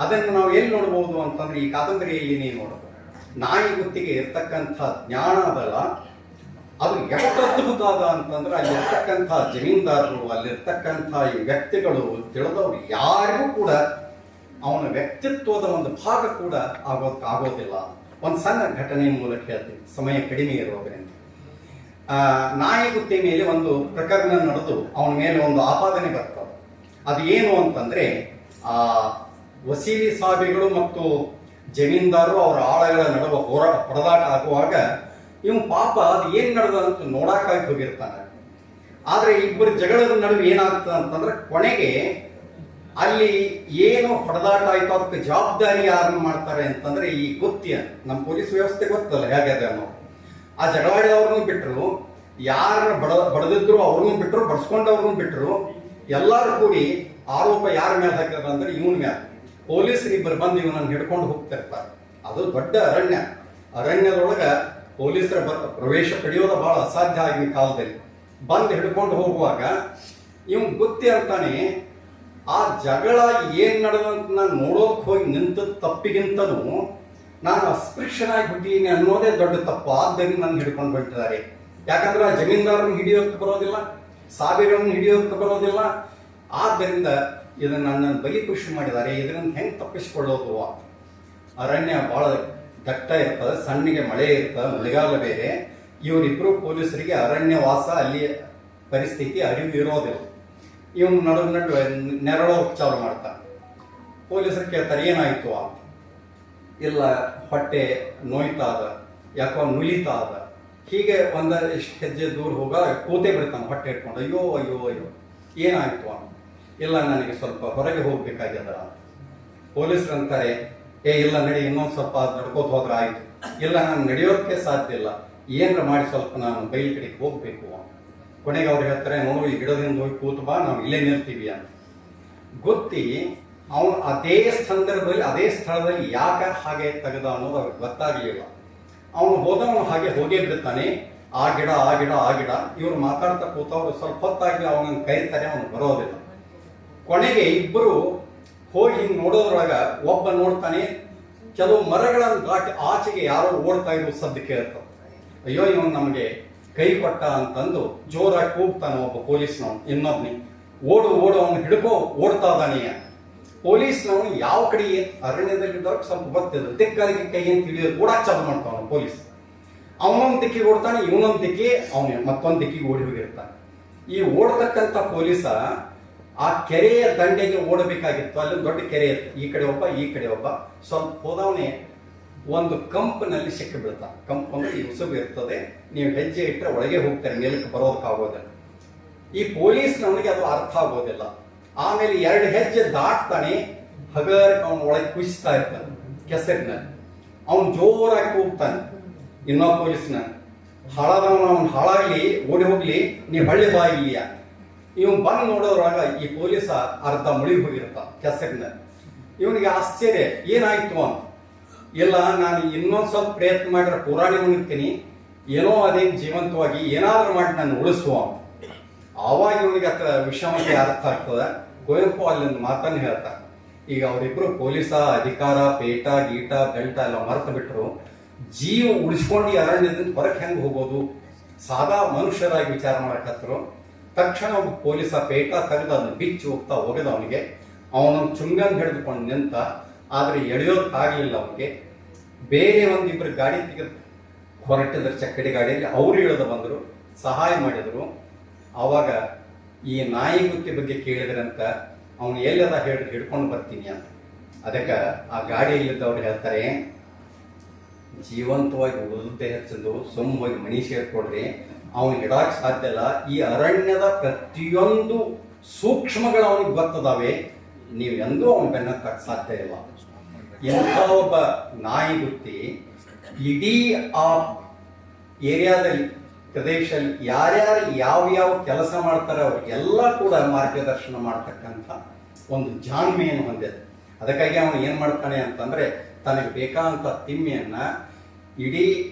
Speaker 2: ಅದನ್ನು ನಾವು ಎಲ್ಲಿ ನೋಡ್ಬೋದು ಅಂತಂದ್ರೆ ಈ ಕಾದಂಬರಿಯಲ್ಲಿ ನೀವು ನೋಡಬಹುದು. ನಾಯಿ ಗುತ್ತಿಗೆ ಇರ್ತಕ್ಕಂಥ ಜ್ಞಾನ ಅದಲ್ಲ, ಅದು ಎಷ್ಟು ಅದ್ಭುತ ಅದ ಅಂತಂದ್ರೆ ಅಲ್ಲಿರ್ತಕ್ಕಂಥ ಜಮೀನ್ದಾರರು, ಅಲ್ಲಿರ್ತಕ್ಕಂಥ ಈ ವ್ಯಕ್ತಿಗಳು ತಿಳಿದವರು ಯಾರಿಗೂ ಕೂಡ ಅವನ ವ್ಯಕ್ತಿತ್ವದ ಒಂದು ಭಾಗ ಕೂಡ ಆಗೋದಿಲ್ಲ. ಒಂದು ಸಣ್ಣ ಘಟನೆಯ ಮೂಲಕ ಹೇಳ್ತೀನಿ, ಸಮಯ ಕಡಿಮೆ ಇರೋದ್ರಿಂದ. ನಾಯಿ ಗುತ್ತಿ ಮೇಲೆ ಒಂದು ಪ್ರಕರಣ ನಡೆದು ಅವನ ಮೇಲೆ ಒಂದು ಆಪಾದನೆ ಬರ್ತದೆ. ಅದು ಏನು ಅಂತಂದ್ರೆ, ಆ ವಸೀಲಿ ಸಾಬಿಗಳು ಮತ್ತು ಜಮೀನ್ದಾರರು ಅವರ ಆಳಗಳ ನಡುವ ಹೊಡೆದಾಟ ಆಗುವಾಗ ಇವನು ಪಾಪ ಅದು ಏನ್ ನಡೆದ ಅಂತ ನೋಡಕ್ಕಾಗಿ ಹೋಗಿರ್ತಾನೆ. ಆದ್ರೆ ಇಬ್ಬರು ಜಗಳದ ನಡುವೆ ಏನಾಗ್ತದೆ ಅಂತಂದ್ರೆ ಕೊನೆಗೆ ಅಲ್ಲಿ ಏನು ಹೊಡೆದಾಟ ಆಯ್ತು ಅದಕ್ಕೆ ಜವಾಬ್ದಾರಿ ಯಾರನ್ನು ಮಾಡ್ತಾರೆ ಅಂತಂದ್ರೆ ಈ ಗುತ್ತಿಯ, ನಮ್ಮ ಪೊಲೀಸ್ ವ್ಯವಸ್ಥೆ ಗೊತ್ತಲ್ಲ ಹೇಗಿದೆ ಅನ್ನೋ. ಆ ಜಗಳಾಡಿದವ್ರನ್ನು ಬಿಟ್ಟರು, ಯಾರನ್ನ ಬಡದಿದ್ರು ಅವ್ರನ್ನೂ ಬಿಟ್ಟರು, ಬಡ್ಸ್ಕೊಂಡವ್ರನ್ನೂ ಬಿಟ್ಟರು. ಎಲ್ಲರೂ ಕೂಡಿ ಆರೋಪ ಯಾರ ಮೇಲೆ ಹಾಕಿದ್ರು ಅಂದ್ರೆ ಇವನ್ ಮೇಲೆ. ಪೊಲೀಸರು ಇಬ್ಬರು ಬಂದು ಇವನನ್ನು ಹಿಡ್ಕೊಂಡು ಹೋಗ್ತಿರ್ತಾರೆ. ಅದು ದೊಡ್ಡ ಅರಣ್ಯ, ಅರಣ್ಯದೊಳಗ ಪೊಲೀಸರ ಪ್ರವೇಶ ಪಡೆಯೋದು ಬಹಳ ಅಸಾಧ್ಯ ಆಗಿನ ಕಾಲದಲ್ಲಿ. ಬಂದು ಹಿಡ್ಕೊಂಡು ಹೋಗುವಾಗ ಇವನ್ ಗುತ್ತಿ ಅಂತಾನೆ, ಆ ಜಗಳ ಏನ್ ನಡೆದಂತ ನಾನು ನೋಡೋದಕ್ಕೆ ಹೋಗಿ ನಿಂತ ತಪ್ಪಿಗಿಂತನೂ ನಾನು ಅಸ್ಪೃಶ್ಯನಾಗಿ ಹುಟ್ಟಿದ್ದೀನಿ ಅನ್ನೋದೇ ದೊಡ್ಡ ತಪ್ಪು. ಆದ್ದರಿಂದ ನನ್ನ ಹಿಡ್ಕೊಂಡು ಬಿಟ್ಟಿದ್ದಾರೆ. ಯಾಕಂದ್ರೆ ಆ ಜಮೀನ್ದಾರನ್ನು ಹಿಡಿಯೋದಕ್ಕೆ ಬರೋದಿಲ್ಲ, ಸಾಬಿಗಳನ್ನು ಹಿಡಿಯೋದಕ್ಕೆ ಬರೋದಿಲ್ಲ. ಆದ್ದರಿಂದ ಇದನ್ನ ನನ್ನನ್ನು ಬಲಿಪುಷಿ ಮಾಡಿದ್ದಾರೆ, ಇದನ್ನು ಹೆಂಗೆ ತಪ್ಪಿಸಿಕೊಳ್ಳೋದು. ಅರಣ್ಯ ಬಹಳ ದಟ್ಟ ಇರ್ತದೆ, ಸಣ್ಣಗೆ ಮಳೆ ಇರ್ತದೆ, ಮಳೆಗಾಲ ಬೇರೆ. ಇವರಿಬ್ರು ಪೊಲೀಸರಿಗೆ ಅರಣ್ಯವಾಸ ಅಲ್ಲಿ ಪರಿಸ್ಥಿತಿ ಅರಿವು ಇರೋದಿಲ್ಲ. ಇವನು ನಡು ನೆರಳೋಗಿ ಚಾಲು ಮಾಡ್ತಾನೆ. ಪೊಲೀಸರು ಕೇಳ್ತಾರೆ ಏನಾಯ್ತು ಅಂತ. ಇಲ್ಲ, ಹೊಟ್ಟೆ ನೋಯ್ತಾ ಅದ, ಯಾಕೋ ನುಲಿತಾ ಅದ. ಹೀಗೆ ಇಷ್ಟು ಹೆಜ್ಜೆ ದೂರ ಹೋಗ ಕೂತೆ ಬಿಡ್ತಾನೆ ಹೊಟ್ಟೆ ಇಟ್ಕೊಂಡು. ಅಯ್ಯೋ ಅಯ್ಯೋ ಅಯ್ಯೋ ಏನಾಯ್ತು ಅಂತ. ಇಲ್ಲ, ನನಗೆ ಸ್ವಲ್ಪ ಹೊರಗೆ ಹೋಗ್ಬೇಕಾಗ್ಯದ. ಪೊಲೀಸರು ಅಂತಾರೆ, ಇಲ್ಲ ನಡಿ, ಇನ್ನೊಂದು ಸ್ವಲ್ಪ ನಡ್ಕೋತ ಹೋದ್ರೆ ಆಯ್ತು. ಇಲ್ಲ, ನಾನು ನಡೆಯೋಕ್ಕೆ ಸಾಧ್ಯ ಇಲ್ಲ, ಏನಾರ ಮಾಡಿ ಸ್ವಲ್ಪ ನಾನು ಬೈಲ್ ಕಡೆಗೆ ಹೋಗ್ಬೇಕು. ಕೊನೆಗೆ ಅವ್ರು ಹೇಳ್ತಾರೆ, ನೋಡು ಈ ಗಿಡದಿಂದ ಹೋಗಿ ಕೂತು ಬಾ, ನಾವು ಇಲ್ಲೇ ನಿಲ್ತೀವಿ ಅಂತ. ಗೊತ್ತಿ ಅವನು ಅದೇ ಸಂದರ್ಭದಲ್ಲಿ ಅದೇ ಸ್ಥಳದಲ್ಲಿ ಯಾಕೆ ಹಾಗೆ ತೆಗೆದ ಅನ್ನೋದು ಅವ್ರಿಗೆ ಗೊತ್ತಾಗ್ಲಿಲ್ಲ. ಅವನು ಹೋದವನು ಹಾಗೆ ಹೋಗೇ ಬಿಡ್ತಾನೆ. ಆ ಗಿಡ ಆ ಗಿಡ ಆ ಗಿಡ. ಇವ್ರು ಮಾತಾಡ್ತಾ ಕೂತವ್ರು ಸ್ವಲ್ಪ ಹೊತ್ತಾಗಿ ಅವನನ್ನು ಕರೀತಾರೆ, ಅವನು ಬರೋದಿಲ್ಲ. ಕೊನೆಗೆ ಇಬ್ಬರು ಹೋಗಿ ಹಿಂಗೆ ನೋಡೋದ್ರೊಳಗ ಒಬ್ಬ ನೋಡ್ತಾನೆ, ಕೆಲವು ಮರಗಳನ್ನು ದಾಟಿ ಆಚೆಗೆ ಯಾರೋ ಓಡ್ತಾ ಇರೋ ಸದ್ದು ಕೇಳ್ತಾವ. ಅಯ್ಯೋ ಇವನು ನಮಗೆ ಕೈ ಕೊಟ್ಟ ಅಂತಂದು ಜೋರಾಗಿ ಕೂಗ್ತಾನೆ ಒಬ್ಬ ಪೊಲೀಸ್ನವನು. ಇನ್ನೊಬ್ನಿ ಓಡು ಓಡು, ಅವನು ಹಿಡ್ಕೋ, ಓಡ್ತಾ ಇದ್ದಾನೆ. ಪೊಲೀಸ್ನವನು ಯಾವ ಕಡೆ ಅರಣ್ಯದಲ್ಲಿದ್ದವ್ರಿಗೆ ಸ್ವಲ್ಪ ಗೊತ್ತಿಲ್ಲ, ದಿಕ್ಕಾಗಿ ಕೈ ಏನು ತಿಳಿಯೋದು ಓಡಾಕ್ ಚಾಲು ಮಾಡ್ತಾವನು ಪೊಲೀಸ್. ಅವನೊಂದು ದಿಕ್ಕಿಗೆ ಓಡ್ತಾನೆ, ಇವನೊಂದು ದಿಕ್ಕಿ, ಅವನು ಮತ್ತೊಂದು ದಿಕ್ಕಿಗೆ ಓಡಿ ಹೋಗಿರ್ತಾನೆ. ಈ ಓಡ್ತಕ್ಕಂಥ ಪೊಲೀಸ ಆ ಕೆರೆಯ ದಂಡೆಗೆ ಓಡಬೇಕಾಗಿತ್ತು. ಅಲ್ಲಿ ದೊಡ್ಡ ಕೆರೆ ಇತ್ತು, ಈ ಕಡೆ ಒಬ್ಬ ಈ ಕಡೆ ಒಬ್ಬ. ಸ್ವಲ್ಪ ಹೋದವನೇ ಒಂದು ಕಂಪ್ನಲ್ಲಿ ಸಿಕ್ಕಿ ಬೀಳ್ತಾನೆ. ಕಂಪ್ ಅಂದ್ರೆ ಈ ಉಸುಬು ಇರ್ತದೆ, ನೀವು ಹೆಜ್ಜೆ ಇಟ್ಟರೆ ಒಳಗೆ ಹೋಗ್ತಾರೆ, ಮೇಲಕ್ಕೆ ಬರೋದಕ್ಕಾಗೋದಿಲ್ಲ. ಈ ಪೊಲೀಸ್ನವನಿಗೆ ಅದು ಅರ್ಥ ಆಗೋದಿಲ್ಲ. ಆಮೇಲೆ 2 ಹೆಜ್ಜೆ ದಾಟ್ತಾನೆ, ಹಗರಕ್ಕೆ ಅವನ ಒಳಗೆ ಕುಸಿಸ್ತಾ ಇರ್ತಾನೆ ಕೆಸರಿನಲ್ಲಿ. ಅವನು ಜೋರಾಗಿ ಕೂಗ್ತಾನೆ ಇನ್ನೊಬ್ಬ ಪೊಲೀಸ್ನ, ಹಾಳಾದವನು ಅವನು ಹಾಳಾಗ್ಲಿ, ಓಡಿ ಹೋಗ್ಲಿ, ನೀವು ಹಳ್ಳಿ ಬಾ ಇಲ್ಲಿ ಅಂತ. ಇವನು ಬಂದು ನೋಡೋದ್ರೊಳಗ ಈ ಪೊಲೀಸ ಅರ್ಧ ಮುಳುಗಿ ಹೋಗಿರ್ತಾನ ಕೆಸರಿನಲ್ಲಿ. ಇವನಿಗೆ ಆಶ್ಚರ್ಯ, ಏನಾಯ್ತು ಅಂತ. ಇಲ್ಲ, ನಾನು ಇನ್ನೊಂದು ಸ್ವಲ್ಪ ಪ್ರಯತ್ನ ಮಾಡಿದ್ರೆ ಪುರಾಣಿ ಮುಗಿತೀನಿ, ಏನೋ ಅದೇ ಜೀವಂತವಾಗಿ ಏನಾದ್ರೂ ಮಾಡಿ ನಾನು ಉಳಿಸುವ ಅಂತ. ಆವಾಗ ಇವನಿಗೆ ವಿಷಮತೆ ಅರ್ಥ ಆಗ್ತದ. ಕುವೆಂಪು ಅಲ್ಲೊಂದು ಮಾತನ್ನು ಹೇಳ್ತಾರೆ, ಈಗ ಅವರಿಬ್ರು ಪೊಲೀಸ ಅಧಿಕಾರ, ಪೇಟ ಗೀಟ ಬೆಲ್ಟ ಎಲ್ಲ ಮರೆತು ಬಿಟ್ರು, ಜೀವ ಉಳಿಸ್ಕೊಂಡು ಈ ಅರಣ್ಯದಿಂದ ಹೊರಗೆ ಹೆಂಗೆ ಹೋಗೋದು, ಸಾದಾ ಮನುಷ್ಯರಾಗಿ ವಿಚಾರ ಮಾಡಕತ್ತರು. ತಕ್ಷಣ ಒಬ್ಬ ಪೊಲೀಸ ಪೇಟ ತೆಗೆದು ಅದನ್ನು ಬಿಚ್ಚಿ ಹೋಗ್ತಾ ಹೋಗಿದ ಅವನಿಗೆ. ಅವನೊಂದು ಚುಂಗನ್ ಹಿಡಿದುಕೊಂಡು ನಿಂತ, ಆದ್ರೆ ಎಳೆಯೋದಕ್ಕಾಗಲಿಲ್ಲ ಅವನಿಗೆ. ಬೇರೆ ಒಂದಿಬ್ಬರು ಗಾಡಿ ತೆಗೆದು ಹೊರಟಿದ್ರು ಚಕ್ಕಡಿ ಗಾಡಿಯಲ್ಲಿ, ಅವರು ಇಳಿದು ಬಂದರು, ಸಹಾಯ ಮಾಡಿದರು. ಆವಾಗ ಈ ನಾಯಿ ಗುತ್ತಿ ಬಗ್ಗೆ ಕೇಳಿದ್ರಂತ, ಅವನು ಎಲ್ಲದ ಹಿಡ್ಕೊಂಡು ಬರ್ತೀನಿ ಅಂತ. ಅದಕ್ಕೆ ಆ ಗಾಡಿಯಲ್ಲಿದ್ದವ್ರು ಹೇಳ್ತಾರೆ, ಜೀವಂತವಾಗಿ ಉಳಿದೇ ಹೆಚ್ಚಂದು ಸುಮ್ಮ ಹೋಗಿ ಮನಿ ಸೇರ್ಕೊಡ್ರಿ, ಅವನು ಹಿಡಾಕ್ ಸಾಧ್ಯ ಇಲ್ಲ. ಈ ಅರಣ್ಯದ ಪ್ರತಿಯೊಂದು ಸೂಕ್ಷ್ಮಗಳು ಅವನಿಗೆ ಗೊತ್ತದಾವೆ, ನೀವು ಎಂದೂ ಅವನು ಬೆನ್ನತ್ತಕ್ಕೆ ಸಾಧ್ಯ ಇಲ್ಲ. ಎಂಥ ಒಬ್ಬ ನಾಯಿ ಗುತ್ತಿ ಇಡೀ ಆ ಏರಿಯಾದಲ್ಲಿ, ಪ್ರದೇಶದಲ್ಲಿ ಯಾರ್ಯಾರು ಯಾವ ಕೆಲಸ ಮಾಡ್ತಾರೆ ಅವ್ರಿಗೆಲ್ಲ ಕೂಡ ಮಾರ್ಗದರ್ಶನ ಮಾಡ್ತಕ್ಕಂಥ ಒಂದು ಜಾಣ್ಮೆಯನ್ನು ಹೊಂದಿದೆ. ಅದಕ್ಕಾಗಿ ಅವನು ಏನ್ ಮಾಡ್ತಾನೆ ಅಂತಂದ್ರೆ, ತನಗೆ ಬೇಕಾದಂತ ತಿಮ್ಮಿಯನ್ನ ಇಡೀ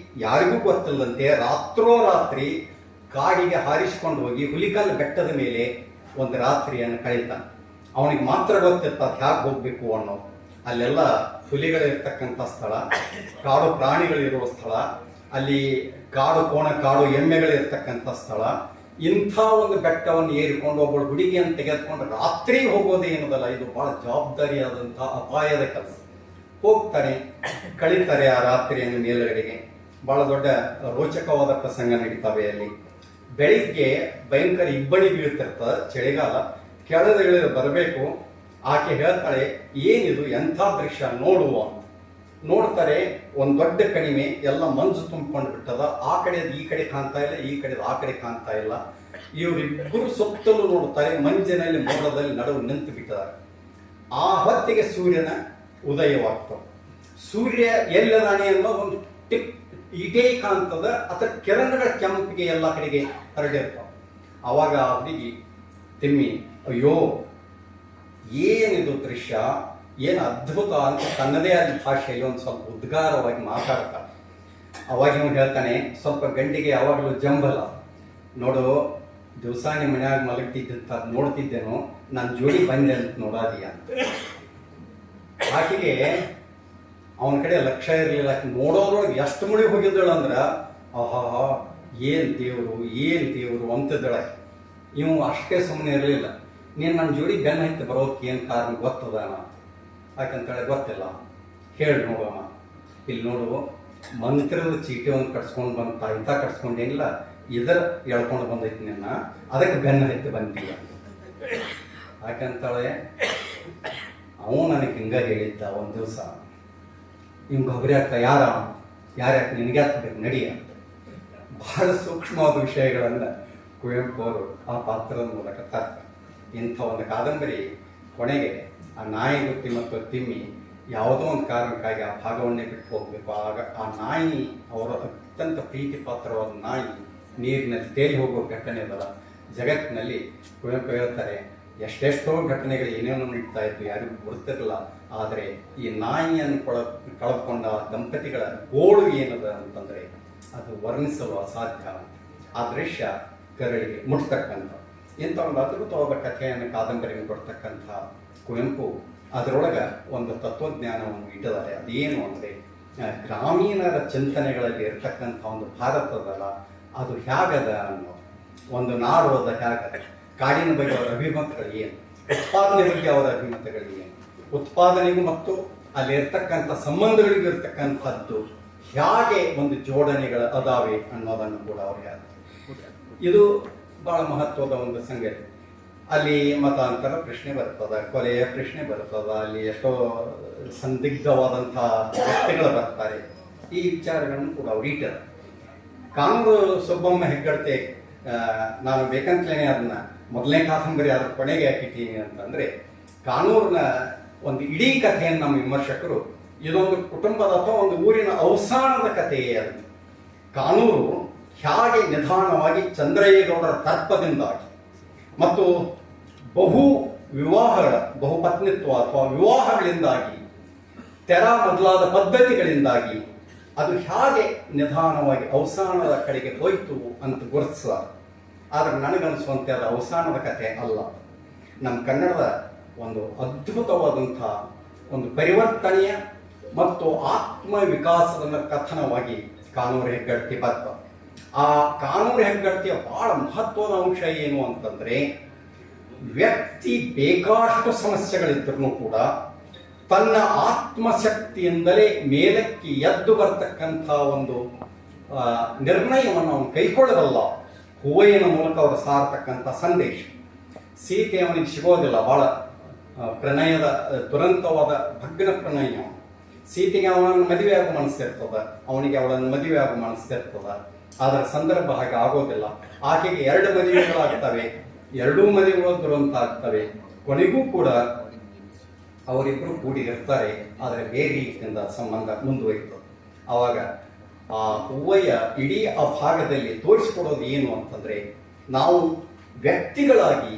Speaker 2: ಯಾರಿಗೂ ಗೊತ್ತಿಲ್ಲದಂತೆ ರಾತ್ರೋರಾತ್ರಿ ಕಾಡಿಗೆ ಹಾರಿಸಿಕೊಂಡು ಹೋಗಿ ಹುಲಿಕಲ್ ಬೆಟ್ಟದ ಮೇಲೆ ಒಂದು ರಾತ್ರಿಯನ್ನು ಕಳೀತಾನೆ. ಅವನಿಗೆ ಮಾತ್ರ ಗೊತ್ತಿರ್ತ ಹ್ಯಾಕ್ ಹೋಗ್ಬೇಕು ಅನ್ನೋದು. ಅಲ್ಲೆಲ್ಲ ಹುಲಿಗಳಿರ್ತಕ್ಕಂಥ ಸ್ಥಳ, ಕಾಡು ಪ್ರಾಣಿಗಳಿರುವ ಸ್ಥಳ, ಅಲ್ಲಿ ಕಾಡು ಕೋಣ, ಕಾಡು ಎಮ್ಮೆಗಳಿರ್ತಕ್ಕಂಥ ಸ್ಥಳ. ಇಂಥ ಒಂದು ಬೆಟ್ಟವನ್ನು ಏರಿಕೊಂಡು ಒಬ್ಬಳು ಹುಡುಗಿಯನ್ನು ತೆಗೆದುಕೊಂಡು ರಾತ್ರಿ ಹೋಗೋದೇ ಏನದಲ್ಲ, ಇದು ಬಹಳ ಜವಾಬ್ದಾರಿಯಾದಂತಹ ಅಪಾಯದ ಕೆಲಸ. ಹೋಗ್ತಾರೆ, ಕಳೀತಾರೆ ಆ ರಾತ್ರಿಯನ್ನು ಮೇಲುಗಡೆಗೆ. ಬಹಳ ದೊಡ್ಡ ರೋಚಕವಾದ ಪ್ರಸಂಗ ನಡೀತಾವೆ ಅಲ್ಲಿ. ಬೆಳಿಗ್ಗೆ ಭಯಂಕರ ಇಬ್ಬನಿ ಬೀಳ್ತಿರ್ತದೆ, ಚಳಿಗಾಲ. ಕೆಳಗೆ ಬರಬೇಕು, ಆಕೆ ಹೇಳ್ತಾಳೆ, ಏನಿದು ಎಂಥ ದೃಶ್ಯ ನೋಡುವ. ನೋಡ್ತಾರೆ, ಒಂದ್ ದೊಡ್ಡ ಕಣಿವೆ, ಎಲ್ಲ ಮಂಜು ತುಂಬಿಕೊಂಡು ಬಿಟ್ಟದ. ಆ ಕಡೆ ಈ ಕಡೆ ಕಾಣ್ತಾ ಇಲ್ಲ, ಈ ಕಡೆ ಆ ಕಡೆ ಕಾಣ್ತಾ ಇಲ್ಲ. ಇವರಿಬ್ಬರು ಸುತ್ತಲೂ ನೋಡ್ತಾರೆ, ಮಂಜಿನಲ್ಲಿ ಮೋಡದಲ್ಲಿ ನಡುವು ನಿಂತು ಬಿಟ್ಟಿದ್ದಾರೆ. ಆ ಹೊತ್ತಿಗೆ ಸೂರ್ಯನ ಉದಯವಾಗ್ತದೆ. ಸೂರ್ಯ ಎಲ್ಲದಾನೆ ಅನ್ನೋ ಒಂದು ಇದೇ ಕಾಣ್ತದ, ಅದರ ಕಿರಣಗಳ ಕೆಂಪಿಗೆ ಎಲ್ಲ ಕಡೆಗೆ ಹರಡಿರ್ತಾವ. ಅವಾಗ ಆ ಹುಡುಗಿ ತಿಮ್ಮಿ, ಅಯ್ಯೋ ಏನಿದು ದೃಶ್ಯ, ಏನು ಅದ್ಭುತ ಅಂತ ತನ್ನದೇ ಆದ ಭಾಷೆಯಲ್ಲಿ ಒಂದು ಸ್ವಲ್ಪ ಉದ್ಗಾರವಾಗಿ ಮಾತಾಡ್ತಾಳೆ. ಅವಾಗ ಇವನು ಹೇಳ್ತಾನೆ, ಸ್ವಲ್ಪ ಗಂಡಿಗೆ ಯಾವಾಗಲೂ ಜಂಬಲ, ನೋಡು ದಿವಸ ನಿಮ್ಮ ಮನ್ಯಾಗ ಮಲಗ್ತಿದ್ದಂತ ನೋಡ್ತಿದ್ದೇನೋ, ನನ್ನ ಜೋಡಿ ಬಂದೆ ಅಂತ ನೋಡಾದೀಯ ಅಂತ. ಆಕೆಗೆ ಅವನ ಕಡೆ ಲಕ್ಷ್ಯ ಇರಲಿಲ್ಲ. ಆಕೆ ನೋಡೋದ್ರೊಳಗೆ ಎಷ್ಟು ಮುಳಿ ಹೋಗಿದ್ದಳು ಅಂದ್ರೆ, ಆಹಾ ಏನ್ ದೇವರು ಅಂತಿದ್ದಳು. ಇವು ಅಷ್ಟೇ ಸುಮ್ಮನೆ ಇರಲಿಲ್ಲ. ನೀನು ನನ್ನ ಜೋಡಿ ಬೆನ್ನ ಹತ್ತಿ ಬರೋದಕ್ಕೆ ಏನು ಕಾರಣ ಗೊತ್ತದಾನ? ಯಾಕಂತೇಳಿ ಗೊತ್ತಿಲ್ಲ. ಹೇಳಿ ನೋಡೋಣ. ಇಲ್ಲಿ ನೋಡು, ಮಂತ್ರದ ಚೀಟಿ ಒಂದು ಕಟ್ಸ್ಕೊಂಡು ಬಂತ, ಇಂಥ ಕಟ್ಸ್ಕೊಂಡೇನಿಲ್ಲ, ಇದರ ಎಳ್ಕೊಂಡು ಬಂದೈತಿ ನಿನ್ನ, ಅದಕ್ಕೆ ಬೆನ್ನ ಹತ್ತಿ ಬಂದಿಲ್ಲ. ಯಾಕಂತಾಳೆ, ಅವನು ನನಗೆ ಹಿಂಗ ಹೇಳಿದ್ದ ಒಂದು ದಿವಸ, ಹಿಂಗೆ ಗೊಬ್ಬರ ಆಗ್ತಾ ಯಾರ್ಯಾಕೆ ನಿನಗೆ ಹಾಕ್ಬೇಕು ನಡಿಯ. ಬಹಳ ಸೂಕ್ಷ್ಮವಾದ ವಿಷಯಗಳನ್ನು ಕುವೆಂಪು ಅವರು ಆ ಪಾತ್ರದ ಮೂಲಕ ತರ್ತಾರೆ. ಇಂಥ ಒಂದು ಕಾದಂಬರಿ ಕೊನೆಗೆ ಆ ನಾಯಿ ಗುತ್ತಿ ಮತ್ತು ತಿಮ್ಮಿ ಯಾವುದೋ ಒಂದು ಕಾರಣಕ್ಕಾಗಿ ಆ ಭಾಗವನ್ನೇ ಬಿಟ್ಟು ಹೋಗಬೇಕು. ಆಗ ಆ ನಾಯಿ, ಅವರ ಅತ್ಯಂತ ಪ್ರೀತಿ ಪಾತ್ರವಾದ ನಾಯಿ ನೀರಿನಲ್ಲಿ ತೇಲಿ ಹೋಗೋ ಘಟನೆ ಅದಲ್ಲ ಜಗತ್ತಿನಲ್ಲಿ. ಕುವೆಂಪು ಹೇಳ್ತಾರೆ, ಎಷ್ಟೆಷ್ಟೋ ಘಟನೆಗಳು ಏನೇನೋ ನಡೀತಾ ಇತ್ತು, ಯಾರಿಗೂ ಗೊತ್ತಿರಲಿಲ್ಲ. ಆದರೆ ಈ ನಾಯಿಯನ್ನು ಕಳೆದುಕೊಂಡ ದಂಪತಿಗಳ ಗೋಳು ಏನದ ಅಂತಂದರೆ ಅದು ವರ್ಣಿಸಲು ಅಸಾಧ್ಯ. ಆ ದೃಶ್ಯ ಕರಳಿಗೆ ಮುಟ್ತಕ್ಕಂಥ ಇಂಥ ಒಂದು ಅದ್ಭುತವಾದ ಕಥೆಯನ್ನು, ಕಾದಂಬರಿಯನ್ನು ಕೊಡ್ತಕ್ಕಂಥ ಕುವೆಂಪು ಅದರೊಳಗೆ ಒಂದು ತತ್ವಜ್ಞಾನವನ್ನು ಇಟ್ಟಿದ್ದಾರೆ. ಅದೇನು ಅಂದರೆ, ಗ್ರಾಮೀಣರ ಚಿಂತನೆಗಳಲ್ಲಿ ಇರ್ತಕ್ಕಂಥ ಒಂದು ಭಾರತದಲ್ಲ, ಅದು ಹೇಗದ ಅನ್ನೋ ಒಂದು ನಾಡು ಅದ ಹೇಗದ, ಕಾಡಿನ ಬಗ್ಗೆ ಅವರ ಅಭಿಮತಗಳು ಏನು, ಉತ್ಪಾದನೆ ಬಗ್ಗೆ ಅವರ ಅಭಿಮತಗಳು ಏನು, ಉತ್ಪಾದನೆಗೂ ಮತ್ತು ಅಲ್ಲಿ ಇರ್ತಕ್ಕಂಥ ಸಂಬಂಧಗಳಿಗೂ ಇರ್ತಕ್ಕಂಥದ್ದು ಹೇಗೆ ಒಂದು ಜೋಡಣೆಗಳು ಅದಾವೆ ಅನ್ನೋದನ್ನು ಕೂಡ ಅವ್ರು ಹೇಳ್ತಾರೆ. ಇದು ಬಹಳ ಮಹತ್ವದ ಒಂದು ಸಂಗತಿ. ಅಲ್ಲಿ ಮತಾಂತರ ಪ್ರಶ್ನೆ ಬರ್ತದ, ಕೊಲೆಯ ಪ್ರಶ್ನೆ ಬರ್ತದ, ಅಲ್ಲಿ ಎಷ್ಟೋ ಸಂದಿಗ್ಧವಾದಂಥ ವ್ಯಕ್ತಿಗಳು ಬರ್ತಾರೆ. ಈ ವಿಚಾರಗಳನ್ನು ಕೂಡ ಅವ್ರು ಇಟ್ಟಾರೆ. ಕಾನೂರು ಸುಬ್ಬಮ್ಮ ಹೆಗ್ಗಡತೆ, ನಾನು ಬೇಕಂತಲೇ ಅದನ್ನ ಮೊದಲನೇ ಕಾದಂಬರಿ ಅದ್ರ ಕೊನೆಗೆ ಹಾಕಿದ್ದೀನಿ ಅಂತಂದ್ರೆ, ಕಾನೂರಿನ ಒಂದು ಇಡೀ ಕಥೆಯನ್ನು ನಮ್ಮ ವಿಮರ್ಶಕರು ಇದೊಂದು ಕುಟುಂಬದ ಅಥವಾ ಒಂದು ಊರಿನ ಅವಸಾನದ ಕಥೆಯೇ ಅದು. ಕಾನೂರು ಹೇಗೆ ನಿಧಾನವಾಗಿ ಚಂದ್ರಯ್ಯಗೌಡರ ತರ್ಪದಿಂದಾಗಿ ಮತ್ತು ಬಹುಪತ್ನಿತ್ವ ಅಥವಾ ವಿವಾಹಗಳಿಂದಾಗಿ, ತೆರ ಮೊದಲಾದ ಪದ್ಧತಿಗಳಿಂದಾಗಿ ಅದು ಹೇಗೆ ನಿಧಾನವಾಗಿ ಅವಸಾನದ ಕಡೆಗೆ ಹೋಯ್ತು ಅಂತ ಗುರುತಿಸ್ತಾರೆ. ಆದರೆ ನನಗನ್ನಿಸುವಂತೆ ಅದು ಅವಸಾನದ ಕಥೆ ಅಲ್ಲ. ನಮ್ಮ ಕನ್ನಡದ ಒಂದು ಅದ್ಭುತವಾದಂಥ ಒಂದು ಪರಿವರ್ತನೆಯ ಮತ್ತು ಆತ್ಮ ವಿಕಾಸದ ಕಥನವಾಗಿ ಕಾನೂರು ಹೆಗ್ಗಡತಿ ಬರ್ತದೆ. ಆ ಕಾನೂರು ಹೆಗ್ಗಡತಿಯ ಬಹಳ ಮಹತ್ವದ ಅಂಶ ಏನು ಅಂತಂದ್ರೆ, ವ್ಯಕ್ತಿ ಬೇಕಾಷ್ಟು ಸಮಸ್ಯೆಗಳಿದ್ರೂ ಕೂಡ ತನ್ನ ಆತ್ಮಶಕ್ತಿಯಿಂದಲೇ ಮೇಲಕ್ಕೆ ಎದ್ದು ಬರ್ತಕ್ಕಂಥ ಒಂದು ನಿರ್ಣಯವನ್ನು ಅವನು ಕೈಗೊಳ್ಳಬಲ್ಲ. ಹೂವಯ್ಯನ ಮೂಲಕ ಅವರು ಸಾರತಕ್ಕಂಥ ಸಂದೇಶ. ಸೀತೆ ಅವನಿಗೆ ಸಿಗೋದಿಲ್ಲ, ಬಹಳ ಪ್ರಣಯದ ದುರಂತವಾದ ಭಗ್ನ ಪ್ರಣಯ. ಸೀತೆಗೆ ಅವನನ್ನು ಮದುವೆ ಆಗೋ ಮನಸ್ಸಿರ್ತದ, ಅವನಿಗೆ ಅವಳನ್ನು ಮದುವೆ ಆಗೋ ಮನಸ್ಸಿರ್ತದ. ಆದರೆ ಸಂದರ್ಭ ಹಾಗೆ ಆಗೋದಿಲ್ಲ. ಆಕೆಗೆ 2 ಮದುವೆಗಳಾಗ್ತವೆ, 2 ಮದುವೆಗಳು ದುರಂತ ಆಗ್ತವೆ. ಕೊನೆಗೂ ಕೂಡ ಅವರಿಬ್ಬರು ಕೂಡಿ ಇರ್ತಾರೆ, ಆದರೆ ಬೇರೆ ರೀತಿಯಿಂದ ಸಂಬಂಧ ಮುಂದುವರಿತದೆ. ಆವಾಗ ಆ ಹೂವಯ್ಯ ಇಡೀ ಆ ಭಾಗದಲ್ಲಿ ತೋರಿಸಿಕೊಡೋದು ಏನು ಅಂತಂದ್ರೆ, ನಾವು ವ್ಯಕ್ತಿಗಳಾಗಿ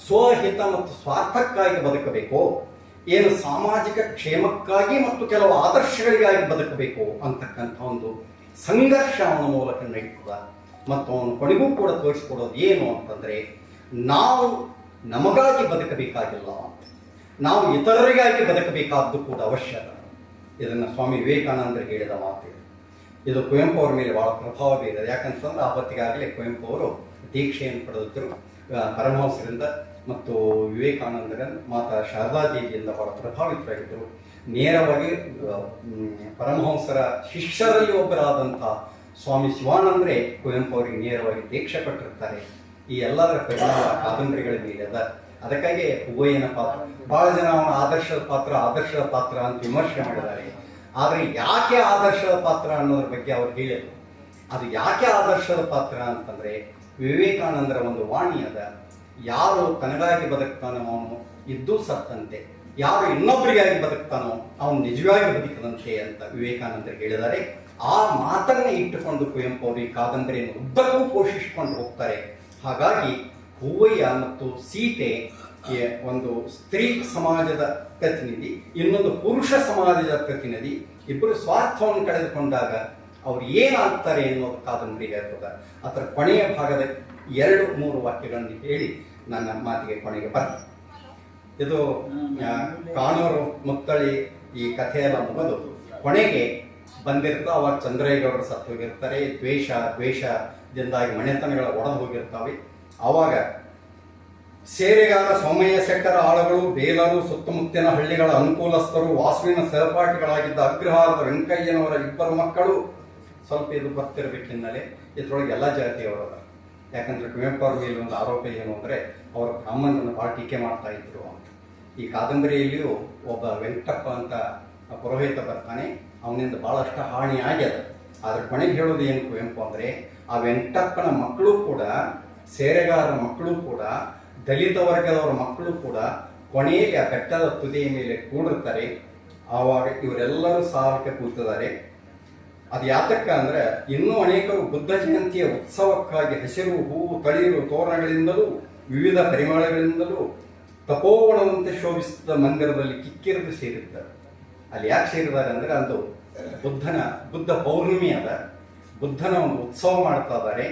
Speaker 2: ಸ್ವಹಿತ ಮತ್ತು ಸ್ವಾರ್ಥಕ್ಕಾಗಿ ಬದುಕಬೇಕು, ಏನು ಸಾಮಾಜಿಕ ಕ್ಷೇಮಕ್ಕಾಗಿ ಮತ್ತು ಕೆಲವು ಆದರ್ಶಗಳಿಗಾಗಿ ಬದುಕಬೇಕು ಅಂತಕ್ಕಂಥ ಒಂದು ಸಂಘರ್ಷ ಅವನ ಮೂಲಕ ನಡೀತದ. ಮತ್ತು ಅವನು ಕೊನೆಗೂ ಕೂಡ ತೋರಿಸಿಕೊಡೋದು ಏನು ಅಂತಂದ್ರೆ, ನಾವು ನಮಗಾಗಿ ಬದುಕಬೇಕಾಗಿಲ್ಲ, ನಾವು ಇತರರಿಗಾಗಿ ಬದುಕಬೇಕಾದ್ದು ಕೂಡ ಅವಶ್ಯಕ. ಇದನ್ನು ಸ್ವಾಮಿ ವಿವೇಕಾನಂದರು ಹೇಳಿದ ಮಾತು. ಇದು ಕುವೆಂಪು ಅವರ ಮೇಲೆ ಬಹಳ ಪ್ರಭಾವ ಬೀರಿದೆ. ಯಾಕಂತಂದ್ರೆ ಆ ಹೊತ್ತಿಗಾಗಲೇ ಕುವೆಂಪು ಅವರು ದೀಕ್ಷೆಯನ್ನು ಪಡೆದಿದ್ದರು ಪರಮಹಂಸರಿಂದ ಮತ್ತು ವಿವೇಕಾನಂದರ ಮಾತಾ ಶಾರದಾದೇವಿಯಿಂದ ಬಹಳ ಪ್ರಭಾವಿತರಾಗಿದ್ದರು. ನೇರವಾಗಿ ಪರಮಹಂಸರ ಶಿಷ್ಯರಲ್ಲಿ ಒಬ್ಬರಾದಂಥ ಸ್ವಾಮಿ ಶಿವಾನಂದರೇ ಕುವೆಂಪು ಅವರಿಗೆ ನೇರವಾಗಿ ದೀಕ್ಷೆ ಕೊಟ್ಟಿರ್ತಾರೆ. ಈ ಎಲ್ಲದರ ಪರಿಣಾಮ ಕಾದಂಬರಿಗಳ ಮೇಲೆ ಅದ. ಅದಕ್ಕಾಗಿ ಹೂವಯ್ಯನ ಪಾತ್ರ, ಬಹಳ ಜನ ಅವನ ಆದರ್ಶದ ಪಾತ್ರ ಅಂತ ವಿಮರ್ಶೆ ಮಾಡಿದ್ದಾರೆ. ಆದರೆ ಯಾಕೆ ಆದರ್ಶದ ಪಾತ್ರ ಅನ್ನೋದ್ರ ಬಗ್ಗೆ ಅವ್ರು ಹೇಳಿದ್ರು. ಅದು ಯಾಕೆ ಆದರ್ಶದ ಪಾತ್ರ ಅಂತಂದ್ರೆ, ವಿವೇಕಾನಂದರ ಒಂದು ವಾಣಿ ಅದ, ಯಾರು ತನಗಾಗಿ ಬದುಕ್ತಾನೋ ಅವನು ಇದ್ದೂ ಸತ್ತಂತೆ, ಯಾರು ಇನ್ನೊಬ್ಬರಿಗಾಗಿ ಬದುಕ್ತಾನೋ ಅವನು ನಿಜವಾಗಿ ಬದುಕದಂತೆ ಅಂತ ವಿವೇಕಾನಂದರು ಹೇಳಿದ್ದಾರೆ. ಆ ಮಾತನ್ನೇ ಇಟ್ಟುಕೊಂಡು ಕುವೆಂಪು ಅವರು ಈ ಕಾದಂಬರಿಯನ್ನು ಉದ್ದಕ್ಕೂ ಪೋಷಿಸಿಕೊಂಡು ಹೋಗ್ತಾರೆ. ಹಾಗಾಗಿ ಹೂವಯ್ಯ ಮತ್ತು ಸೀತೆ ಒಂದು ಸ್ತ್ರೀ ಸಮಾಜದ ಪ್ರತಿನಿಧಿ, ಇನ್ನೊಂದು ಪುರುಷ ಸಮಾಜದ ಪ್ರತಿನಿಧಿ. ಇಬ್ಬರು ಸ್ವಾರ್ಥವನ್ನು ಕಳೆದುಕೊಂಡಾಗ ಅವ್ರು ಏನಾಗ್ತಾರೆ ಎನ್ನುವುದು ಕಾದಂಬರಿ ಹೇಳ್ತದೆ. ಅದರ ಕೊನೆಯ ಭಾಗದ 2-3 ವಾಕ್ಯಗಳನ್ನು ಹೇಳಿ ನನ್ನ ಮಾತಿಗೆ ಕೊನೆಗೆ ಬರ್ತದೆ. ಇದು ಕಾನೂರು ಮುತ್ತಳಿ ಈ ಕಥೆಯೆಲ್ಲ ಮುಗಿದು ಕೊನೆಗೆ ಬಂದಿರ್ತಾ, ಅವಾಗ ಚಂದ್ರಯ್ಯಗೌಡರು ಸತ್ತು ಹೋಗಿರ್ತಾರೆ. ದ್ವೇಷದಿಂದಾಗಿ ಮನೆತನಗಳ ಒಡೆದು ಹೋಗಿರ್ತಾವೆ. ಆವಾಗ ಸೇರೆಗಾರ ಸೋಮಯ್ಯ ಶೆಟ್ಟರ ಆಳುಗಳು, ಬೇಲರು, ಸುತ್ತಮುತ್ತಲಿನ ಹಳ್ಳಿಗಳ ಅನುಕೂಲಸ್ಥರು, ವಾಸುವಿನ ಸಹಪಾಠಿಗಳಾಗಿದ್ದ ಅಗ್ರಹಾರದ ವೆಂಕಯ್ಯನವರ ಇಬ್ಬರು ಮಕ್ಕಳು. ಸ್ವಲ್ಪ ಇದು ಗೊತ್ತಿರಬೇಕು ಹಿನ್ನೆಲೆ, ಇದ್ರೊಳಗೆ ಎಲ್ಲ ಜಾತಿಯವರದ. ಯಾಕಂದ್ರೆ ಕುವೆಂಪು ಅವ್ರ ಮೇಲೆ ಒಂದು ಆರೋಪ ಏನು ಅಂದರೆ ಅವರ ಬ್ರಾಹ್ಮಣರನ್ನು ಭಾಳ ಟೀಕೆ ಮಾಡ್ತಾ ಇದ್ರು ಅಂತ. ಈ ಕಾದಂಬರಿಯಲ್ಲಿಯೂ ಒಬ್ಬ ವೆಂಕಟಪ್ಪ ಅಂತ ಪುರೋಹಿತ ಬರ್ತಾನೆ, ಅವನಿಂದ ಭಾಳಷ್ಟು ಹಾನಿ ಆಗ್ಯದ. ಆದ್ರೆ ಕೊನೆಗೆ ಹೇಳೋದು ಏನು ಕುವೆಂಪು ಅಂದರೆ, ಆ ವೆಂಕಟಪ್ಪನ ಮಕ್ಕಳು ಕೂಡ, ಸೇರೆಗಾರರ ಮಕ್ಕಳು ಕೂಡ, ದಲಿತ ವರ್ಗದವರ ಮಕ್ಕಳು ಕೂಡ ಕೊನೆಯಲ್ಲಿ ಆ ಬೆಟ್ಟದ ತುದಿಯ ಮೇಲೆ ಕೂಡಿರ್ತಾರೆ. ಆವಾಗ ಇವರೆಲ್ಲರೂ ಸಾಲಕ್ಕೆ ಕೂತಿದ್ದಾರೆ. ಅದು ಯಾತಕ್ಕ ಅಂದ್ರೆ, ಇನ್ನೂ ಅನೇಕರು ಬುದ್ಧ ಜಯಂತಿಯ ಉತ್ಸವಕ್ಕಾಗಿ ಹಸಿರು, ಹೂವು, ತಳಿರು, ತೋರಣಗಳಿಂದಲೂ ವಿವಿಧ ಪರಿಮಳಗಳಿಂದಲೂ ತಪೋವನದಂತೆ ಶೋಭಿಸಿದ ಮಂದಿರದಲ್ಲಿ ಕಿಕ್ಕಿರಿದು ಸೇರಿದ್ದಾರೆ. ಅಲ್ಲಿ ಯಾಕೆ ಸೇರಿದ್ದಾರೆ ಅಂದ್ರೆ, ಅದು ಬುದ್ಧ ಪೌರ್ಣಿಮೆ ಅದ, ಬುದ್ಧನ ಒಂದು ಉತ್ಸವ ಮಾಡ್ತಾ ಇದ್ದಾರೆ.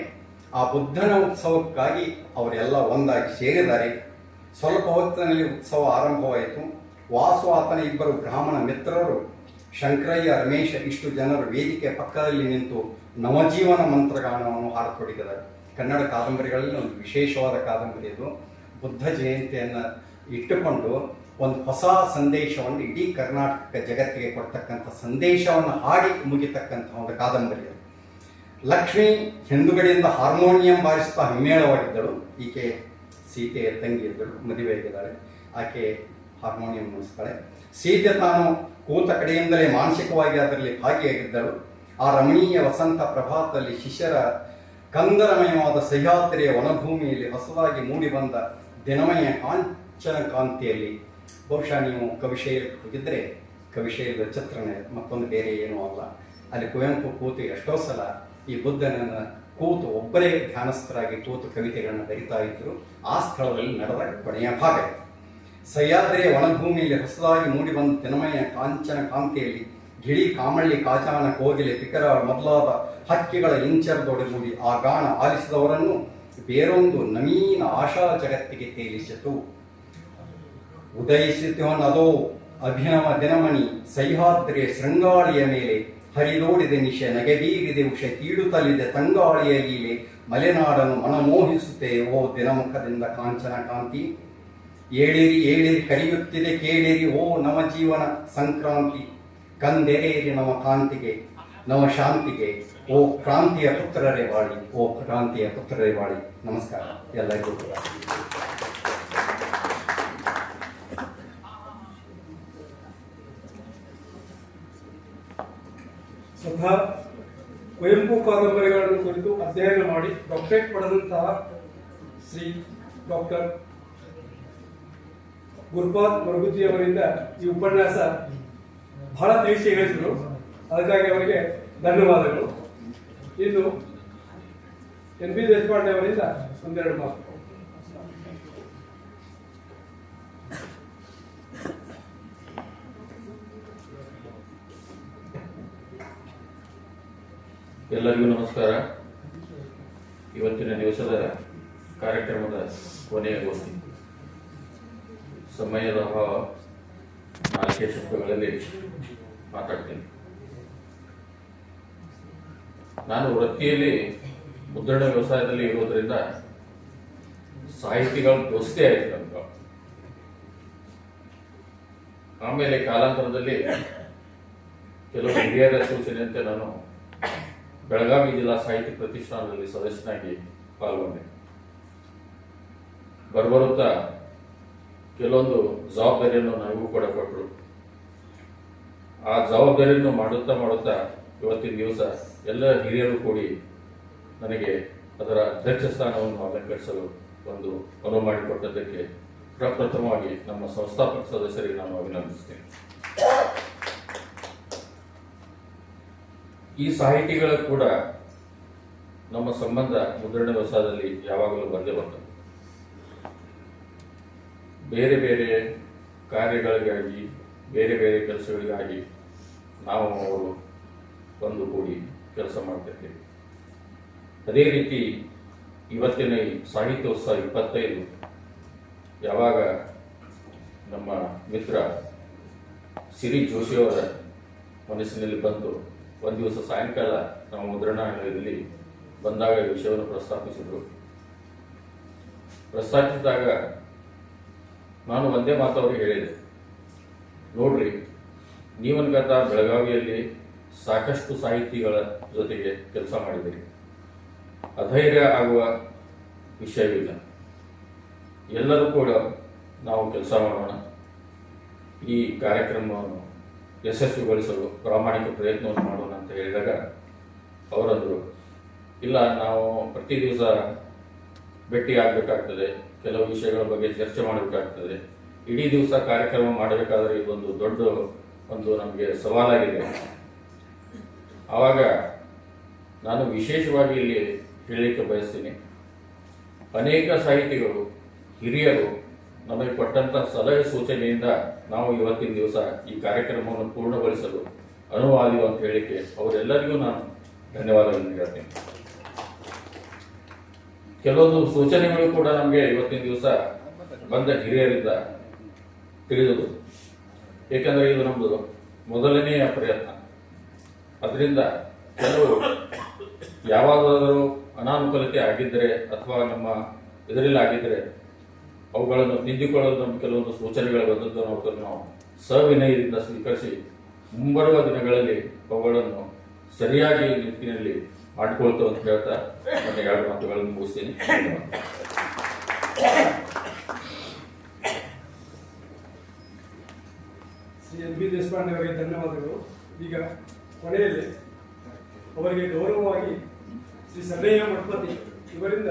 Speaker 2: ಆ ಬುದ್ಧನ ಉತ್ಸವಕ್ಕಾಗಿ ಅವರೆಲ್ಲ ಒಂದಾಗಿ ಸೇರಿದ್ದಾರೆ. ಸ್ವಲ್ಪ ಹೊತ್ತಿನಲ್ಲಿ ಉತ್ಸವ ಆರಂಭವಾಯಿತು. ವಾಸು ಆತನ ಇಬ್ಬರು ಬ್ರಾಹ್ಮಣ ಮಿತ್ರರು, ಶಂಕರಯ್ಯ, ರಮೇಶ, ಇಷ್ಟು ಜನರು ವೇದಿಕೆ ಪಕ್ಕದಲ್ಲಿ ನಿಂತು ನವಜೀವನ ಮಂತ್ರಗಾನವನ್ನು ಹಾಡತೊಡಗಿದ್ದಾರೆ. ಕನ್ನಡ ಕಾದಂಬರಿಗಳಲ್ಲಿ ಒಂದು ವಿಶೇಷವಾದ ಕಾದಂಬರಿ ಇದು. ಬುದ್ಧ ಜಯಂತಿಯನ್ನು ಇಟ್ಟುಕೊಂಡು ಒಂದು ಹೊಸ ಸಂದೇಶವನ್ನು ಇಡೀ ಕರ್ನಾಟಕ ಜಗತ್ತಿಗೆ ಕೊಡ್ತಕ್ಕಂಥ ಸಂದೇಶವನ್ನು ಹಾಡಿ ಮುಗಿತಕ್ಕಂಥ ಒಂದು ಕಾದಂಬರಿ ಅದು. ಲಕ್ಷ್ಮಿ ಹಿಂದುಗಡೆಯಿಂದ ಹಾರ್ಮೋನಿಯಂ ಬಾರಿಸ್ತಾ ಹಿಮ್ಮೇಳವಾಗಿದ್ದಳು. ಈಕೆ ಸೀತೆಯ ತಂಗಿ ಇದ್ದಳು, ಮದುವೆಯಾಗಿದ್ದಾಳೆ. ಆಕೆ ಹಾರ್ಮೋನಿಯಂ ನುಡಿಸ್ತಾಳೆ. ಸೀತೆ ತಾನು ಕೂತ ಕಡೆಯಿಂದಲೇ ಮಾನಸಿಕವಾಗಿ ಅದರಲ್ಲಿ ಭಾಗಿಯಾಗಿದ್ದಳು. ಆ ರಮಣೀಯ ವಸಂತ ಪ್ರಭಾತದಲ್ಲಿ ಶಿಷ್ಯರ ಕಂದರಮಯವಾದ ಸಹ್ಯಾದ್ರಿಯ ವನಭೂಮಿಯಲ್ಲಿ ಹೊಸದಾಗಿ ಮೂಡಿ ಬಂದ ದಿನಮಯ ಕಾಂಚನ ಕಾಂತಿಯಲ್ಲಿ, ಬಹುಶಃ ನೀವು ಕವಿಶೈಲಕ್ಕೆ ಹೋಗಿದ್ರೆ ಕವಿಶೈಲದ ಚಿತ್ರಣ ಮತ್ತೊಂದು ಬೇರೆ ಏನೂ ಅಲ್ಲ. ಅಲ್ಲಿ ಕುವೆಂಪು ಕೂತು ಎಷ್ಟೋ ಸಲ ಈ ಬುದ್ಧನನ್ನು ಕೂತು ಒಬ್ಬರೇ ಧ್ಯಾನಸ್ಥರಾಗಿ ಕೂತು ಕವಿತೆಗಳನ್ನು ಬರಿತಾ ಇದ್ರು. ಆ ಸ್ಥಳದಲ್ಲಿ ನಡೆದ ಕೊನೆಯ ಭಾಗ. ಸಹ್ಯಾದ್ರಿಯ ವನಭೂಮಿಯಲ್ಲಿ ಹೊಸದಾಗಿ ಮೂಡಿ ಬಂದ ದಿನಮಯ ಕಾಂಚನ ಕಾಂತಿಯಲ್ಲಿ ಗಿಳಿ, ಕಾಮಳ್ಳಿ, ಕಾಚಾನ, ಕೋಗಿಲೆ, ಪಿಕರ ಮೊದಲಾದ ಹಕ್ಕಿಗಳ ಇಂಚರದೊಡಗೂಡಿ ಆ ಗಾನ ಆಲಿಸಿದವರನ್ನು ಬೇರೊಂದು ನವೀನ ಆಶಾ ಜಗತ್ತಿಗೆ ತೇಲಿಸಿತು. ಉದಯಿಸಿತನದೋ ಅಭಿನವ ದಿನಮಣಿ ಸಹ್ಯಾದ್ರಿಯ ಶೃಂಗಾಳಿಯ ಮೇಲೆ ಹರಿದೋಡಿದೆ ನಿಶೆ ನಗೆಬೀರಿದೆ ಉಷ ತೀಡುತ್ತಲಿದೆ ತಂಗಾಳಿಯ ಲೀಲೆ ಮಲೆನಾಡನ್ನು ಮನಮೋಹಿಸುತ್ತೆ ಓ ದಿನಮುಖದಿಂದ ಕಾಂಚನ ಕಾಂತಿ. ಏಳಿರಿ ಏಳಿರಿ ಕರೆಯುತ್ತಿದೆ ಕೇಳಿರಿ ಓ ನವಜೀವನ ಸಂಕ್ರಾಂತಿ. ಕಂದೆರೆಯಿರಿ ನವ ಕಾಂತಿಗೆ ನವ ಶಾಂತಿಗೆ ಓ ಕ್ರಾಂತಿಯ ಪುತ್ರರೇ ಬಾಳಿ, ಓ ಕ್ರಾಂತಿಯ ಪುತ್ರರೇ ಬಾಳಿ. ನಮಸ್ಕಾರ ಎಲ್ಲರಿಗೂ ಕೂಡ.
Speaker 1: ಸ್ವತಃ ಕುವೆಂಪು ಕಾದಂಬರಿಗಳನ್ನು ಕುರಿತು ಅಧ್ಯಯನ ಮಾಡಿ ಡಾಕ್ಟರೇಟ್ ಪಡೆದಂತಹ ಶ್ರೀ ಡಾಕ್ಟರ್ ಗುರುಪಾದ್ ಮರಗುತ್ತಿಯವರಿಂದ ಈ ಉಪನ್ಯಾಸ ಬಹಳ ತಿಳಿಸಿ ಹೇಳಿದರು. ಅದಕ್ಕಾಗಿ ಅವರಿಗೆ ಧನ್ಯವಾದಗಳು. ಇನ್ನು ಎನ್ ಬಿ ದೇಶಪಾಂಡೆ ಅವರಿಂದ ಒಂದೆರಡು ಮಾತು.
Speaker 3: ಎಲ್ಲರಿಗೂ ನಮಸ್ಕಾರ. ಇವತ್ತಿನ ದಿವಸದ ಕಾರ್ಯಕ್ರಮದ ಕೊನೆಯ ಗೋಷ್ಠಿ. ಸಮಯದ ಅಭಾವ, ನಾಲ್ಕೇ ಶಬ್ದಗಳಲ್ಲಿ ಮಾತಾಡ್ತೀನಿ. ನಾನು ವೃತ್ತಿಯಲ್ಲಿ ಮುದ್ರಣ ವ್ಯವಸಾಯದಲ್ಲಿ ಇರೋದ್ರಿಂದ ಸಾಹಿತಿಗಳು ದೋಸ್ತಿ ಆಯಿತು ನಮ್ಗೆ. ಆಮೇಲೆ ಕಾಲಾಂತರದಲ್ಲಿ ಕೆಲವು ಹಿರಿಯರ ಸೂಚನೆಯಂತೆ ನಾನು ಬೆಳಗಾವಿ ಜಿಲ್ಲಾ ಸಾಹಿತ್ಯ ಪ್ರತಿಷ್ಠಾನದಲ್ಲಿ ಸದಸ್ಯನಾಗಿ ಪಾಲ್ಗೊಂಡೆ. ಬರುತ್ತಾ ಕೆಲವೊಂದು ಜವಾಬ್ದಾರಿಯನ್ನು ನನಗೂ ಕೂಡ ಕೊಟ್ಟರು. ಆ ಜವಾಬ್ದಾರಿಯನ್ನು ಮಾಡುತ್ತಾ ಇವತ್ತಿನ ದಿವಸ ಎಲ್ಲ ಹಿರಿಯರು ಕೂಡಿ ನನಗೆ ಅದರ ಅಧ್ಯಕ್ಷ ಸ್ಥಾನವನ್ನು ಅಲಂಕರಿಸಲು ಒಂದು ಅನುವು ಮಾಡಿಕೊಟ್ಟದ್ದಕ್ಕೆ ಪ್ರಪ್ರಥಮವಾಗಿ ನಮ್ಮ ಸಂಸ್ಥಾಪಕ ಸದಸ್ಯರಿಗೆ ನಾನು ಅಭಿನಂದಿಸ್ತೇನೆ. ಈ ಸಾಹಿತಿಗಳ ಕೂಡ ನಮ್ಮ ಸಂಬಂಧ ಮುದ್ರಣ ವ್ಯವಸಾಯದಲ್ಲಿ ಯಾವಾಗಲೂ ಬಂದೇ ಬರ್ತದೆ. ಬೇರೆ ಬೇರೆ ಕಾರ್ಯಗಳಿಗಾಗಿ, ಬೇರೆ ಬೇರೆ ಕೆಲಸಗಳಿಗಾಗಿ ನಾವು ಅವರು ಒಂದು ಕೂಡಿ ಕೆಲಸ ಮಾಡ್ತಿರ್ತೀವಿ. ಅದೇ ರೀತಿ ಇವತ್ತಿನ ಈ ಸಾಹಿತ್ಯೋತ್ಸವ 25 ಯಾವಾಗ ನಮ್ಮ ಮಿತ್ರ ಸಿರಿ ಜೋಶಿಯವರ ಮನಸ್ಸಿನಲ್ಲಿ ಬಂದು ಒಂದು ದಿವಸ ಸಾಯಂಕಾಲ ನಾವು ಮುದ್ರಣಾಲಯದಲ್ಲಿ ಬಂದಾಗ ಈ ವಿಷಯವನ್ನು ಪ್ರಸ್ತಾಪಿಸಿದರು. ಪ್ರಸ್ತಾಪಿಸಿದಾಗ ನಾನು ಒಂದೇ ಮಾತು ಅವ್ರಿಗೆ ಹೇಳಿದೆ, ನೋಡ್ರಿ, ನೀವನ್ಗತ ಬೆಳಗಾವಿಯಲ್ಲಿ ಸಾಕಷ್ಟು ಸಾಹಿತಿಗಳ ಜೊತೆಗೆ ಕೆಲಸ ಮಾಡಿದ್ದೀರಿ, ಅಧೈರ್ಯ ಆಗುವ ವಿಷಯವಿಲ್ಲ. ಎಲ್ಲರೂ ಕೂಡ ನಾವು ಕೆಲಸ ಮಾಡೋಣ, ಈ ಕಾರ್ಯಕ್ರಮವನ್ನು ಯಶಸ್ವಿಗೊಳಿಸಲು ಪ್ರಾಮಾಣಿಕ ಪ್ರಯತ್ನವನ್ನು ಮಾಡೋಣ ಅಂತ ಹೇಳಿದಾಗ ಅವರಂದರು, ಇಲ್ಲ, ನಾವು ಪ್ರತಿ ದಿವಸ ಭೇಟಿ ಆಗಬೇಕಾಗ್ತದೆ, ಕೆಲವು ವಿಷಯಗಳ ಬಗ್ಗೆ ಚರ್ಚೆ ಮಾಡಬೇಕಾಗ್ತದೆ, ಇಡೀ ದಿವಸ ಕಾರ್ಯಕ್ರಮ ಮಾಡಬೇಕಾದ್ರೆ ಇದೊಂದು ದೊಡ್ಡ ನಮಗೆ ಸವಾಲಾಗಿದೆ. ಆವಾಗ ನಾನು ವಿಶೇಷವಾಗಿ ಇಲ್ಲಿ ಹೇಳಲಿಕ್ಕೆ ಬಯಸ್ತೀನಿ, ಅನೇಕ ಸಾಹಿತಿಗಳು, ಹಿರಿಯರು ನಮಗೆ ಕೊಟ್ಟಂತ ಸಲಹೆ ಸೂಚನೆಯಿಂದ ನಾವು ಇವತ್ತಿನ ದಿವಸ ಈ ಕಾರ್ಯಕ್ರಮವನ್ನು ಪೂರ್ಣಗೊಳಿಸಲು ಅನುವಾದಿವು ಅಂತ ಹೇಳಿಕೆ ಅವರೆಲ್ಲರಿಗೂ ನಾನು ಧನ್ಯವಾದಗಳನ್ನು ಹೇಳ್ತೀನಿ. ಕೆಲವೊಂದು ಸೂಚನೆಗಳು ಕೂಡ ನಮಗೆ ಇವತ್ತಿನ ದಿವಸ ಬಂದ ಹಿರಿಯರಿಂದ ತಿಳಿದುದು, ಏಕೆಂದರೆ ಇದು ನಮ್ಮದು ಮೊದಲನೆಯ ಪ್ರಯತ್ನ. ಅದರಿಂದ ಕೆಲವು ಯಾವಾಗಾದರೂ ಅನಾನುಕೂಲತೆ ಆಗಿದ್ದರೆ ಅಥವಾ ನಮ್ಮ ಇದರಲ್ಲಿ ಆಗಿದ್ದರೆ ಅವುಗಳನ್ನು ತಿದ್ದಿಕೊಳ್ಳಲು ನಮ್ಮ ಕೆಲವೊಂದು ಸೂಚನೆಗಳು ಬಂದದ್ದು ನಾವು ಸವಿನಯದಿಂದ ಸ್ವೀಕರಿಸಿ ಮುಂಬರುವ ದಿನಗಳಲ್ಲಿ ಅವುಗಳನ್ನು ಸರಿಯಾಗಿ ನಿಟ್ಟಿನಲ್ಲಿ ಮಾಡಿಕೊಳ್ತೇವೆ ಅಂತ ಹೇಳ್ತಾ ನನ್ನ 2 ಮಾತುಗಳನ್ನು ಮುಗಿಸ್ತೀನಿ.
Speaker 1: ಶ್ರೀ ಎನ್ ಬಿ ದೇಶಪಾಂಡೆ ಅವರಿಗೆ ಧನ್ಯವಾದಗಳು. ಈಗ ಕೊನೆಯಲ್ಲಿ ಅವರಿಗೆ ಗೌರವವಾಗಿ ಶ್ರೀ ಸಣ್ಣಯ್ಯ ಮಠಪತಿ ಇವರಿಂದ